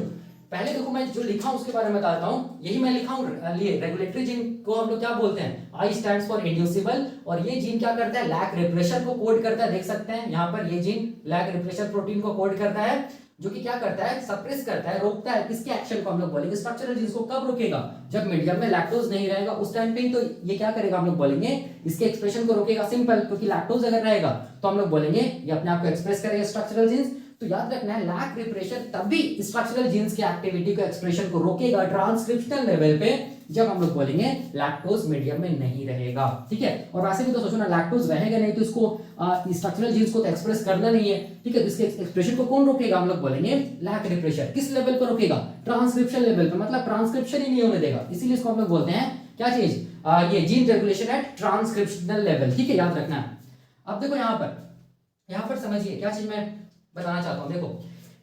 पहले देखो मैं जो लिखा हूं उसके बारे में बताता हूं। यही मैं लिखा हूं लिए रेगुलेटरी जीन को हम लोग क्या बोलते हैं, आई स्टैंड्स फॉर इंड्यूसिबल, और ये जीन क्या करता है, लैक रिप्रेशर को कोड करता है। देख सकते हैं यहाँ पर ये जीन लैक रिप्रेशर प्रोटीन को कोड करता है, जो कि क्या करता है, सप्रेस करता है, रोकता है किसके एक्शन को, हम लोग बोलेंगे स्ट्रक्चरल जीन्स को। कब रोकेगा, जब मीडियम में लैक्टोज नहीं रहेगा उस टाइम पे ही तो ये क्या करेगा, हम लोग बोलेंगे इसके एक्सप्रेशन को रोकेगा। सिंपल, क्योंकि लैक्टोज अगर रहेगा तो हम लोग बोलेंगे ये अपने आप को एक्सप्रेस करेगा स्ट्रक्चरल जीन्स। तो याद रखना है लैक रिप्रेशर तभी स्ट्रक्चरल जीन्स की एक्टिविटी को एक्सप्रेशन को रोकेगा ट्रांसक्रिप्शनल लेवल पे, जब हम लोग बोलेंगे लैक्टोज मीडियम में नहीं रहेगा। ठीक है, और वैसे भी तो सोचो ना, लैक्टोज रहेगा नहीं तो इसको स्ट्रक्चरल जीन्स को तो एक्सप्रेस करना नहीं है। ठीक है, तो इसके एक्सप्रेशन को कौन रोकेगा, हम लोग बोलेंगे लैक रिप्रेशर। किस लेवल पर रोकेगा, ट्रांसक्रिप्शन लेवल पे, मतलब ट्रांसक्रिप्शन ही नहीं होने देगा, इसीलिए इसको हम लोग बोलते हैं क्या चीज, ये gene regulation at transcriptional level. ठीक है, याद रखना है। अब देखो यहाँ पर समझिए क्या चीज मैं बताना चाहता हूं। देखो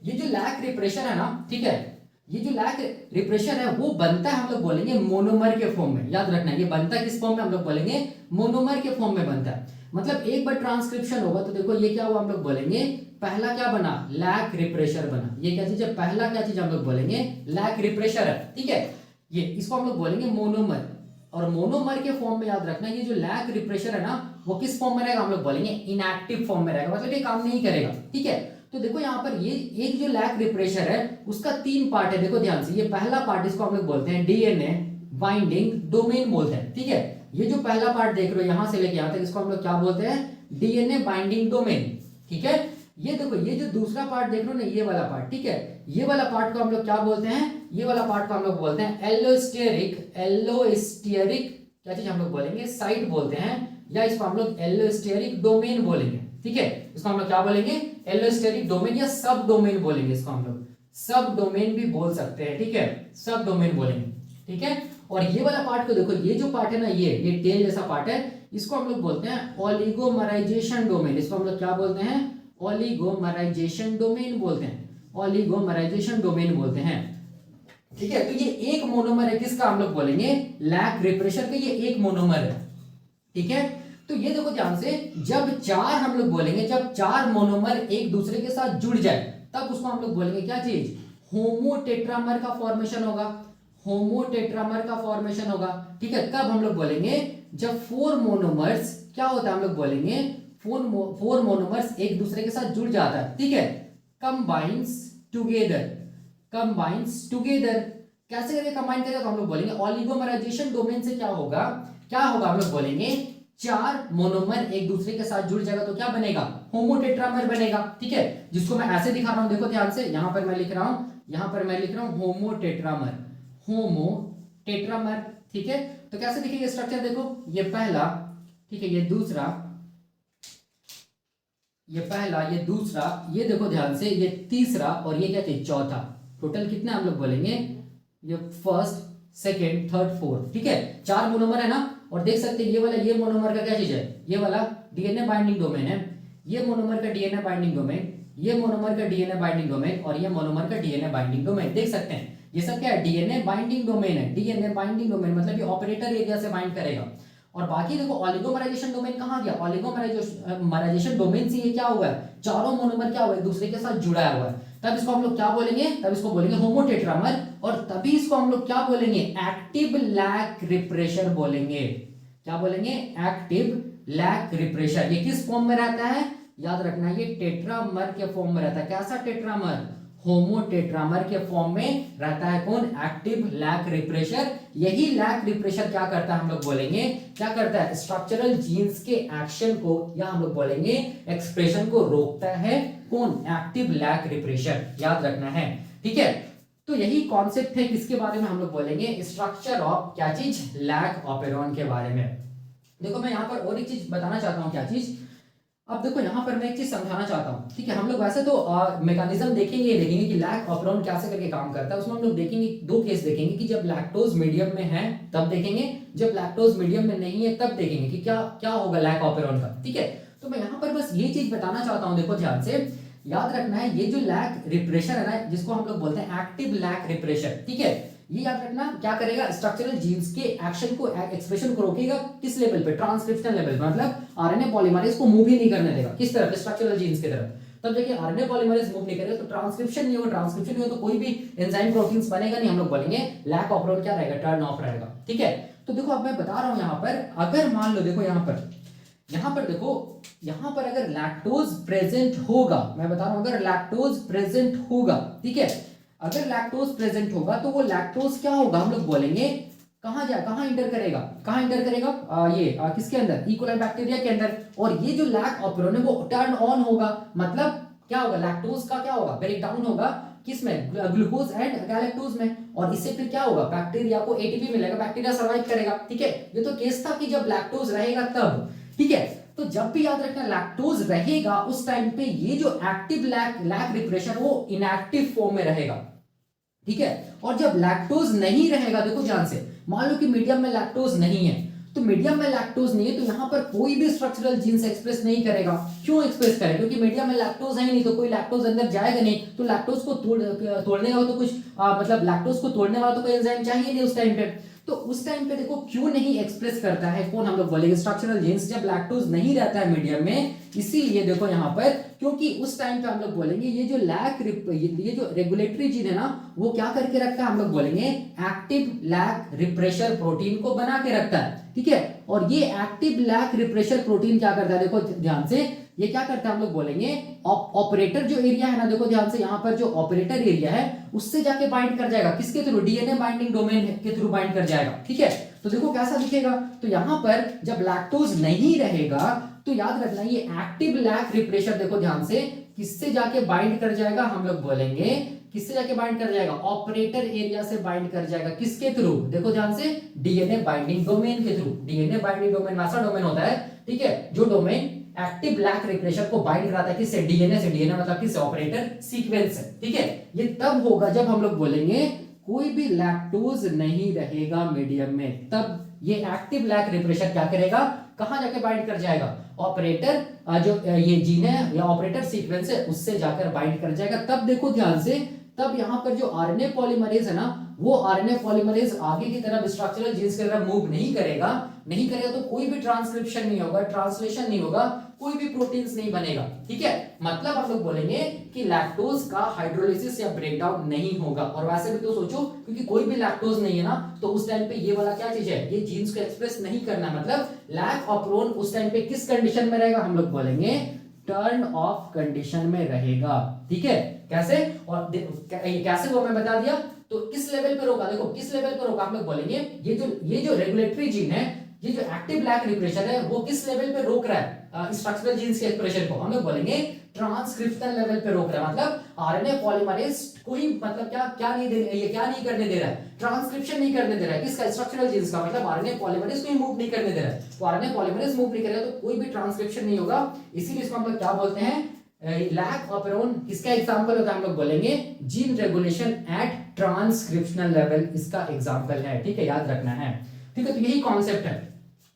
ये जो लैक रिप्रेशर है ना, ठीक है, ये जो लैक रिप्रेशर है वो बनता है, हम लोग बोलेंगे मोनोमर के फॉर्म में। याद रखना है ये बनता है किस फॉर्म में, हम लोग बोलेंगे मोनोमर के फॉर्म में बनता है। मतलब एक बार ट्रांसक्रिप्शन होगा तो देखो ये क्या हुआ, हम लोग बोलेंगे पहला क्या बना, लैक रिप्रेशर बना। ये क्या चीज है, पहला क्या चीज हम लोग बोलेंगे लैक रिप्रेशर है। ठीक है, ये इसको हम लोग बोलेंगे मोनोमर, और मोनोमर के फॉर्म में याद रखना ये जो लैक रिप्रेशर है ना वो किस फॉर्म में रहेगा, हम लोग बोलेंगे इनएक्टिव फॉर्म में रहेगा, मतलब ये काम नहीं करेगा। ठीक है, तो देखो यहाँ पर ये एक जो लैक रिप्रेशर है उसका 3 पार्ट है, देखो ध्यान से। ये पहला पार्ट इसको हम लोग बोलते हैं डीएनए बाइंडिंग डोमेन बोलते हैं। ठीक है, ये जो पहला पार्ट देख रहे हो यहां से लेके यहां तक, इसको हम लोग क्या बोलते हैं, डीएनए बाइंडिंग डोमेन। ठीक है, ये देखो ये जो दूसरा पार्ट देख रहे हो ना, ये वाला पार्ट, ठीक है, ये वाला पार्ट को हम लोग क्या बोलते हैं, ये वाला पार्ट को हम लोग बोलते हैं एलोस्टेरिक क्या चीज हम लोग बोलेंगे, साइट बोलते हैं, या इसको हम लोग एलोस्टेरिक डोमेन बोलेंगे। ठीक है, इसको हम लोग क्या बोलेंगे, एलोस्टेरिक डोमेन या सब डोमेन बोलेंगे, इसको हम लोग सब डोमेन भी बोल सकते हैं। ठीक है, सब डोमेन बोलेंगे। ठीक है, और ये वाला पार्ट को देखो, ये जो पार्ट है ना, ये टेल जैसा पार्ट है, इसको हम लोग बोलते हैं ओलिगोमराइजेशन डोमेन। इसको हम लोग क्या बोलते हैं, ओलिगोमराइजेशन डोमेन बोलते हैं, ओलिगोमराइजेशन डोमेन बोलते हैं। ठीक है, तो ये एक मोनोमर है किसका, हम लोग बोलेंगे लैक रिप्रेशर का, ये एक मोनोमर है। ठीक है, तो ये देखो ध्यान से, जब 4 हम लोग बोलेंगे, जब 4 मोनोमर एक दूसरे के साथ जुड़ जाए तब उसको हम लोग बोलेंगे क्या चीज, होमोटेट्रामर का फॉर्मेशन होगा, होमोटेट्रामर का फॉर्मेशन होगा। ठीक है, कब हम लोग बोलेंगे, जब 4 मोनोमर्स क्या होता है, हम लोग बोलेंगे 4 मोनोमर्स एक दूसरे के साथ जुड़ जाता है। ठीक है, कंबाइंस टुगेदर, कंबाइंस टुगेदर, कैसे करके कंबाइन करेगा, तो हम लोग बोलेंगे ओलिगोमराइजेशन डोमेन से क्या होगा, हम लोग बोलेंगे 4 मोनोमर एक दूसरे के साथ जुड़ जाएगा तो क्या बनेगा, होमोटेट्रामर बनेगा। ठीक है, जिसको मैं ऐसे दिखा रहा हूं, देखो ध्यान से, यहां पर मैं लिख रहा हूं होमोटेट्रामर, होमोटेट्रामर। ठीक है, तो कैसे दिखेगा स्ट्रक्चर, देखो ये पहला, ठीक है, ये दूसरा, ये पहला, ये दूसरा, ये देखो ध्यान से, ये तीसरा, और ये क्या चीज चौथा। टोटल कितना हम लोग बोलेंगे, ये फर्स्ट सेकेंड थर्ड फोर्थ। ठीक है, 4 मोनोमर है ना, और देख सकते हैं ये वाला, ये मोनोमर का क्या चीज है, ये वाला डीएनए बाइंडिंग डोमेन है, ये मोनोमर का डीएनए बाइंडिंग डोमेन, ये मोनोमर का डीएनए बाइंडिंग डोमेन, और ये मोनोमर का डीएनए बाइंडिंग डोमेन। देख सकते हैं ये सब क्या है, डीएनए बाइंडिंग डोमेन है, डीएनए बाइंडिंग डोमेन, मतलब ये ऑपरेटर एरिया से बाइंड करेगा। और बाकी देखो ऑलिगोमराइजेशन डोमेन कहां गया, ऑलिगोमराइजेशन डोमेन से ये क्या हुआ है, चारों मोनोमर क्या हुआ है, एक दूसरे के साथ जुड़ा हुआ है, तब इसको हम लोग क्या बोलेंगे, तब इसको बोलेंगे होमोटेट्रामर, और तभी इसको हम लोग क्या बोलेंगे, एक्टिव लैक रिप्रेशर बोलेंगे। क्या बोलेंगे, एक्टिव लैक रिप्रेशर। ये किस फॉर्म में रहता है, याद रखना ये टेट्रामर के फॉर्म में रहता है। कैसा टेट्रामर, होमोटेट्रामर के फॉर्म में रहता है कौन, एक्टिव लैक रिप्रेशर। यही लैक रिप्रेशर क्या करता है, हम लोग बोलेंगे क्या करता है, स्ट्रक्चरल जीन्स के एक्शन को, या हम लोग बोलेंगे एक्सप्रेशन को रोकता है, कौन, एक्टिव लैक रिप्रेशर, याद रखना है। ठीक है, तो यही कॉन्सेप्ट है, किसके बारे में हम लोग बोलेंगे, स्ट्रक्चर ऑफ क्या चीज, लैक ऑपेरॉन के बारे में। देखो मैं यहाँ पर और एक चीज बताना चाहता हूँ, क्या चीज, अब देखो यहाँ पर मैं एक चीज समझाना चाहता हूँ। ठीक है, हम लोग वैसे तो मैकेनिज्म देखेंगे कि लैक ऑपेरॉन कैसे करके काम करता है। उसमें हम लोग देखेंगे 2 केस देखेंगे कि जब लैक्टोज मीडियम में है तब देखेंगे, जब लैक्टोज मीडियम में नहीं है तब देखेंगे कि क्या क्या होगा लैक ऑपेरॉन का। ठीक है, तो मैं यहाँ पर बस ये चीज बताना चाहता हूँ, देखो ध्यान से, याद रखना है ये जो लैक रिप्रेशर है ना, जिसको हम लोग बोलते हैं एक्टिव लैक रिप्रेशर। ठीक है, ये याद रखना क्या करेगा, स्ट्रक्चरल जीन्स के एक्शन को, एक्सप्रेशन को रोकेगा, किस लेवल पे, ट्रांसक्रिप्शनल लेवल पे, मतलब आरएनए पॉलीमरेज को मूव ही नहीं करने देगा, किस तरफ, स्ट्रक्चरल जीन्स की तरफ। तब जाके आरएनए पॉलीमरेज मूव नहीं करेगा तो ट्रांसक्रिप्शन नहीं होगा, ट्रांसक्रिप्शन नहीं हो तो कोई भी एंजाइम प्रोटीन्स बनेगा नहीं, हम लोग बोलेंगे लैक ऑफ क्या रहेगा, टर्न ऑफ रहेगा। ठीक है, तो देखो अब मैं बता रहा हूं यहां पर, अगर मान लो देखो यहां पर देखो, यहां पर अगर लैक्टोज प्रेजेंट होगा, मैं बता रहा हूं अगर लैक्टोज प्रेजेंट होगा, ठीक है, अगर लैक्टोज प्रेजेंट होगा तो वो लैक्टोज क्या होगा, हम लोग बोलेंगे कहां इंटर करेगा, किसके अंदर, इकोलाई बैक्टीरिया के अंदर। और ये जो लैक ऑपरेन है वो टर्न ऑन होगा, मतलब क्या होगा, लैक्टोज का क्या होगा, ब्रेक डाउन होगा किसमें, ग्लूकोज एंड गैलेक्टोज में, और इससे फिर क्या होगा, बैक्टीरिया को एटीपी मिलेगा, बैक्टीरिया सर्वाइव करेगा। ठीक है, ये तो केस था कि जब लैक्टोज रहेगा तब। ठीक है, तो जब भी याद रखना लैक्टोज रहेगा उस टाइम पे ये जो एक्टिव लैक रिप्रेशर वो इनएक्टिव फॉर्म में रहेगा। ठीक है, और जब लैक्टोज नहीं रहेगा, देखो ध्यान से, मान लो कि मीडियम में लैक्टोज नहीं है, तो मीडियम में लैक्टोज नहीं है तो यहां पर कोई भी स्ट्रक्चरल जीन्स एक्सप्रेस नहीं करेगा। क्यों एक्सप्रेस करेगा, क्योंकि मीडियम में लैक्टोज है ही नहीं, तो कोई लैक्टोज अंदर जाएगा नहीं, तो लैक्टोज को तोड़ने वाला तो कुछ मतलब लैक्टोज को तोड़ने वाला तो कोई एंजाइम चाहिए नहीं उस टाइम पे। तो उस टाइम पे देखो क्यों नहीं एक्सप्रेस करता है, कौन, हम लोग बोलेंगे स्ट्रक्चरल जीन्स, जब लैक्टोज नहीं रहता है मीडियम में, इसीलिए देखो यहां पर, क्योंकि उस टाइम पे हम लोग बोलेंगे ये जो रेगुलेटरी जीन है ना, वो क्या करके रखता है, हम लोग बोलेंगे एक्टिव लैक रिप्रेशर प्रोटीन को बना के रखता है। ठीक है, और ये एक्टिव लैक रिप्रेशर प्रोटीन क्या करता है, देखो ध्यान से, ये क्या करता है, हम लोग बोलेंगे ऑपरेटर जो एरिया है ना, देखो ध्यान से, यहां पर जो ऑपरेटर एरिया है उससे जाके बाइंड कर जाएगा, किसके थ्रू, डीएनए बाइंडिंग डोमेन के थ्रू बाइंड कर जाएगा। ठीक है, तो देखो कैसा दिखेगा, तो यहां पर जब लैक्टोज नहीं रहेगा तो याद रखना ये एक्टिव लैक रिप्रेशर, देखो ध्यान से, किससे जाके बाइंड कर जाएगा, हम लोग बोलेंगे किससे जाके बाइंड कर जाएगा, ऑपरेटर एरिया से बाइंड कर जाएगा, किसके थ्रू, देखो ध्यान से, डीएनए बाइंडिंग डोमेन के थ्रू। डीएनए बाइंडिंग डोमेन ऐसा डोमेन होता है, ठीक है, जो डोमेन एक्टिव लैक रिप्रेशर को बाइंड कराता है, किससे, डीएनए से, डीएनए मतलब किससे, ऑपरेटर सीक्वेंस से। ठीक है, ये तब होगा जब हम लोग बोलेंगे कोई भी लैक्टोज नहीं रहेगा मीडियम में, तब ये एक्टिव लैक रिप्रेशर क्या करेगा, कहां जाके बाइंड कर जाएगा, ऑपरेटर जो ये जीन है या ऑपरेटर सीक्वेंस है उससे जाकर बाइंड कर जाएगा। तब देखो ध्यान से, तब यहां पर जो आरएनए पॉलीमरेज है ना, वो आरएनए पॉलीमरेज आगे की तरफ स्ट्रक्चरल जीन्स की तरफ मूव नहीं करेगा तो कोई भी ट्रांसक्रिप्शन नहीं होगा, ट्रांसलेशन नहीं होगा, कोई भी प्रोटीन्स नहीं बनेगा। ठीक है, मतलब हम लोग बोलेंगे कि लैक्टोज का हाइड्रोलिसिस या ब्रेकडाउन नहीं होगा। और वैसे भी तो सोचो, क्योंकि कोई भी लैक्टोज नहीं है ना, तो उस टाइम पे ये वाला क्या चीज है, ये जीन्स को एक्सप्रेस नहीं करना, मतलब लैक ऑफ प्रोन उस टाइम पे किस कंडीशन में रहेगा, हम लोग बोलेंगे टर्न ऑफ कंडीशन में रहेगा। ठीक है, कैसे, और कैसे वो मैं बता दिया, तो किस लेवल पे रोका, देखो किस लेवल पे रोका, हम लोग बोलेंगे ये जो रेगुलेटरी जीन है, ये जो एक्टिव लैक रिप्रेशर है, वो किस लेवल पे रोक रहा है स्ट्रक्चरल जीन्स के एक्सप्रेशन को, हम लोग बोलेंगे ट्रांसक्रिप्शनल लेवल पे रोक रहा है। मतलब आरएनए पॉलीमरेज कोई मतलब क्या नहीं करने दे रहा है, ट्रांसक्रिप्शन नहीं करने दे रहा है, किसका, स्ट्रक्चरल जीन्स का, मतलब आरएनए पॉलीमरेज को मूव नहीं करने दे रहा है। तो आरएनए पॉलीमरेज मूव नहीं करेगा तो कोई भी ट्रांसक्रिप्शन नहीं होगा, इसीलिए इसको हम लोग क्या बोलते हैं, लैक ऑपरेन। किसका एग्जांपल होता है, हम लोग बोलेंगे gene regulation at transcriptional level, इसका एग्जांपल है। ठीक है, याद रखना है। ठीक है, तो यही कॉन्सेप्ट है।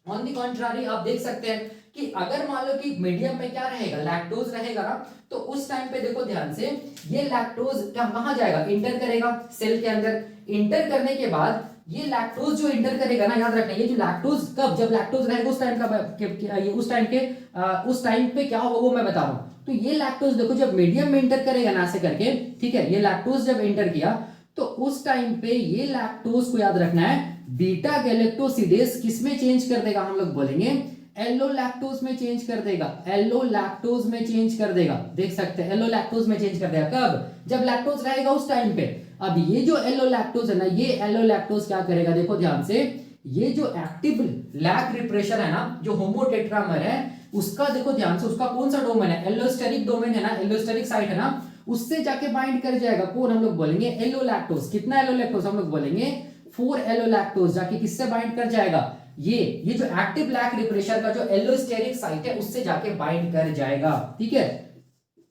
ऑन दी कॉन्ट्रारी आप देख सकते हैं कि अगर मान लो कि मीडियम में क्या रहेगा, लैक्टोज रहेगा ना, तो उस टाइम पे देखो ध्यान से, ये लैक्टोज कहां जाएगा, इंटर करेगा सेल के अंदर। इंटर करने के बाद ये लैक्टोज जो इंटर करेगा ना, याद रखना, ये जो लैक्टोज कब, जब लैक्टोज रहेगा उस टाइम का उस टाइम पे क्या होगा वो मैं बता रहा हूं। तो ये लैक्टोज देखो जब मीडियम में इंटर करेगा ना ऐसे करके, ठीक है, ये लैक्टोज जब इंटर किया तो उस टाइम पे ये लैक्टोज को याद रखना है बीटा गैलेक्टोसिडेज किसमें चेंज कर देगा, हम लोग बोलेंगे एलो लैक्टोज में चेंज कर देगा, एलो लैक्टोज में चेंज कर देगा। देख सकते हैं एलो लैक्टोज में चेंज कर देगा, कब, जब लैक्टोज रहेगा उस टाइम पे। अब ये जो एलो लैक्टोज है ना, ये एलो लैक्टोज क्या करेगा, देखो ध्यान से, ये जो एक्टिव लैक रिप्रेशर है ना, जो होमोटेट्रामर है, उसका देखो ध्यान से, उसका कौन सा डोमेन है, एलोस्टेरिक डोमेन है ना, एलोस्टेरिक साइट है ना, उससे जाके बाइंड कर जाएगा, कौन, हम लोग बोलेंगे एलो लैक्टोज। कितना एलो लैक्टोज, हम लोग बोलेंगे 4 एलो लैक्टोज, जाके किससे बाइंड कर जाएगा, ये जो एक्टिव लैक रिप्रेशर का जो एलोस्टेरिक साइट है उससे जाके बाइंड कर जाएगा। ठीक है,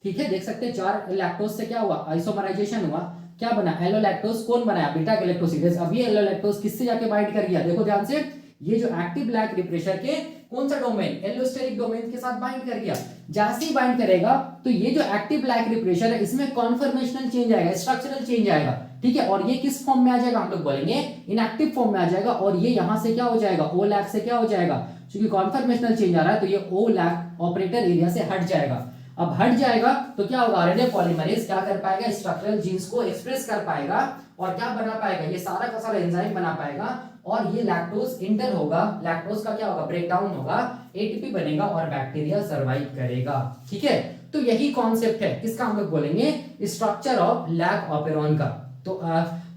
ठीक है, देख सकते हैं 4 लैक्टोज से क्या हुआ, आइसोमराइजेशन हुआ, क्या बना, एलो लैक्टोज, कौन बनाया, बीटा गैलेक्टोसिडेज। अब ये एलो लैक्टोज किससे जाके बाइंड कर गया, देखो ध्यान से, ये जो एक्टिव लैक रिप्रेशर के कौन सा डोमेन, एलोस्टेरिक डोमेन के साथ बाइंड कर गया। जैसे ही बाइंड करेगा तो ये जो एक्टिव लैक रिप्रेशर है इसमें कॉन्फर्मेशनल चेंज आएगा, स्ट्रक्चरल चेंज आएगा। ठीक है, और ये किस फॉर्म में आ जाएगा, हम लोग बोलेंगे इनएक्टिव फॉर्म में आ जाएगा, और ये यहां से क्या हो जाएगा, ओ लैक से क्या हो जाएगा, क्योंकि कॉन्फर्मेशनल चेंज आ रहा है तो ये ओ लैक ऑपरेटर एरिया से हट जाएगा। अब हट जाएगा तो क्या होगा, आरएनए पॉलीमरेज क्या कर पाएगा, स्ट्रक्चरल जीन्स को एक्सप्रेस कर पाएगा और क्या बना पाएगा, ये सारा का सारा एंजाइम बना पाएगा और ये लैक्टोज इंटर होगा, लैक्टोज का क्या होगा, ब्रेकडाउन होगा, एटीपी बनेगा और बैक्टीरिया सर्वाइव करेगा। ठीक है, तो यही कॉन्सेप्ट है किसका, हम लोग बोलेंगे स्ट्रक्चर ऑफ लैक ऑपेरॉन का।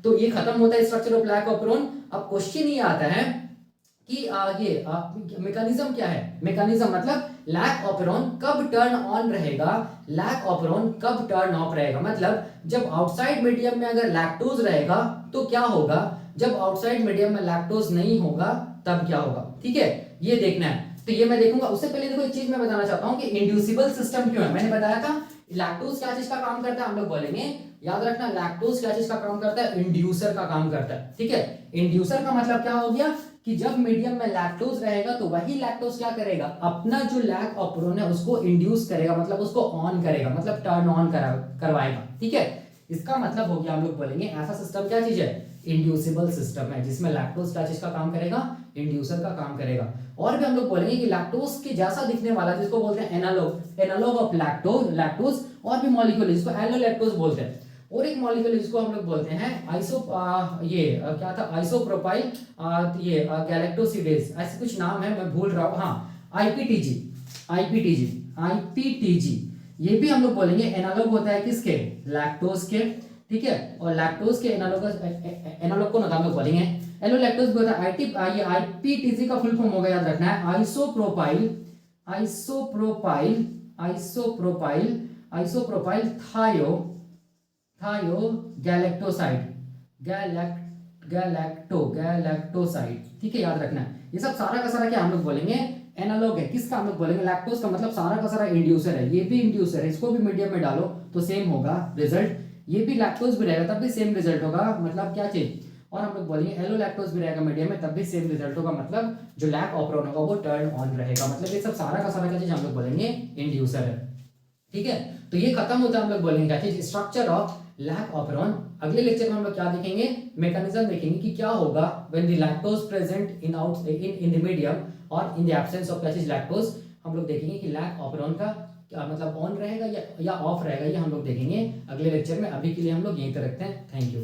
तो ये खत्म होता है स्ट्रक्चर ऑफ लैक ऑपेरॉन। अब क्वेश्चन ये आता है कि ये मैकेनिज्म क्या है, मैकेनिज्म मतलब लैक ऑपेरॉन कब टर्न ऑन रहेगा, लैक ऑपेरॉन कब टर्न ऑफ रहेगा, मतलब जब आउटसाइड मीडियम में अगर लैक्टोज रहेगा तो क्या होगा, जब आउटसाइड मीडियम में लैक्टोज नहीं होगा तब क्या होगा। ठीक है, ये देखना है। तो ये मैं देखूंगा, उससे पहले देखो एक चीज मैं बताना चाहता हूं कि इंड्यूसिबल सिस्टम क्यों है। मैंने बताया था लैक्टोज क्या चीज का काम करता है, हम लोग बोलेंगे, याद रखना लैक्टोज क्या चीज का काम करता है, इंड्यूसर का काम करता है। ठीक है, इंड्यूसर का मतलब क्या हो गया कि जब मीडियम में लैक्टोज रहेगा तो वही लैक्टोज क्या करेगा, अपना जो लैक ऑपेरॉन है उसको इंड्यूस करेगा, मतलब उसको ऑन करेगा, मतलब टर्न ऑन करवाएगा। ठीक है, इसका मतलब हो गया, हम लोग बोलेंगे ऐसा सिस्टम क्या चीज है, इंड्यूसिबल सिस्टम है, जिसमें लैक्टोज क्या चीज का काम करेगा, इंड्यूसर का काम करेगा। और भी हम लोग बोलेंगे कि लैक्टोज के जैसा दिखने वाला जिसको बोलते हैं एनालॉग, एनालॉग ऑफ लैक्टोज, और भी मॉलिक्यूल जिसको एलोलैक्टोज बोलते हैं, और एक मॉलिक्यूल जिसको हम लोग बोलते हैं क्या था, आइसोप्रोपाइल ये गैलेक्टोसिडेज, ऐसे कुछ नाम है मैं भूल रहा हूँ, हाँ आईपीटीजी, आईपीटीजी ये भी हम लोग बोलेंगे एनालॉग होता है किसके, लैक्टोज के। ठीक है, और लैक्टोज के एनालॉग को हम लोग बोलेंगे एलोलैक्टोज भी होता है। ये आईपीटीजी का फुल फॉर्म होगा, याद रखना है आइसोप्रोपाइल थायो गैलेक्टोसाइड, गैलेक्टोसाइड। ठीक है, याद रखना है। ये सब सारा का सारा क्या हम लोग बोलेंगे, एनालॉग है किसका, हम लोग बोलेंगे लैक्टोज का, मतलब सारा का सारा इंड्यूसर है, ये भी इंड्यूसर है, इसको भी मीडियम में डालो तो सेम होगा रिजल्ट, ये भी लैक्टोज भी रहेगा तब भी सेम रिजल्ट होगा, मतलब क्या चीज, और हम लोग बोलेंगे एलोलैक्टोज भी रहेगा मीडियम में तब भी सेम रिजल्ट होगा, मतलब जो लैक ऑपेरॉन होगा वो टर्न ऑन रहेगा, मतलब ये सब सारा का सारा क्या चीज हम लोग बोलेंगे इंड्यूसर है। ठीक है, तो ये खत्म होता है, हम लोग बोलेंगे क्या चीज, स्ट्रक्चर ऑफ लैक ऑपेरॉन। अगले लेक्चर में हम लोग क्या देखेंगे, मैकेनिज्म देखेंगे कि क्या होगा when the lactose present in the medium और इन द एब्सेंस ऑफ क्या चीज लैक्टोज। हम लोग देखेंगे कि लैक ऑपेरॉन का क्या मतलब ऑन रहेगा या ऑफ रहेगा, ये हम लोग देखेंगे अगले लेक्चर में। अभी के लिए हम लोग यहीं तक रखते हैं, थैंक यू।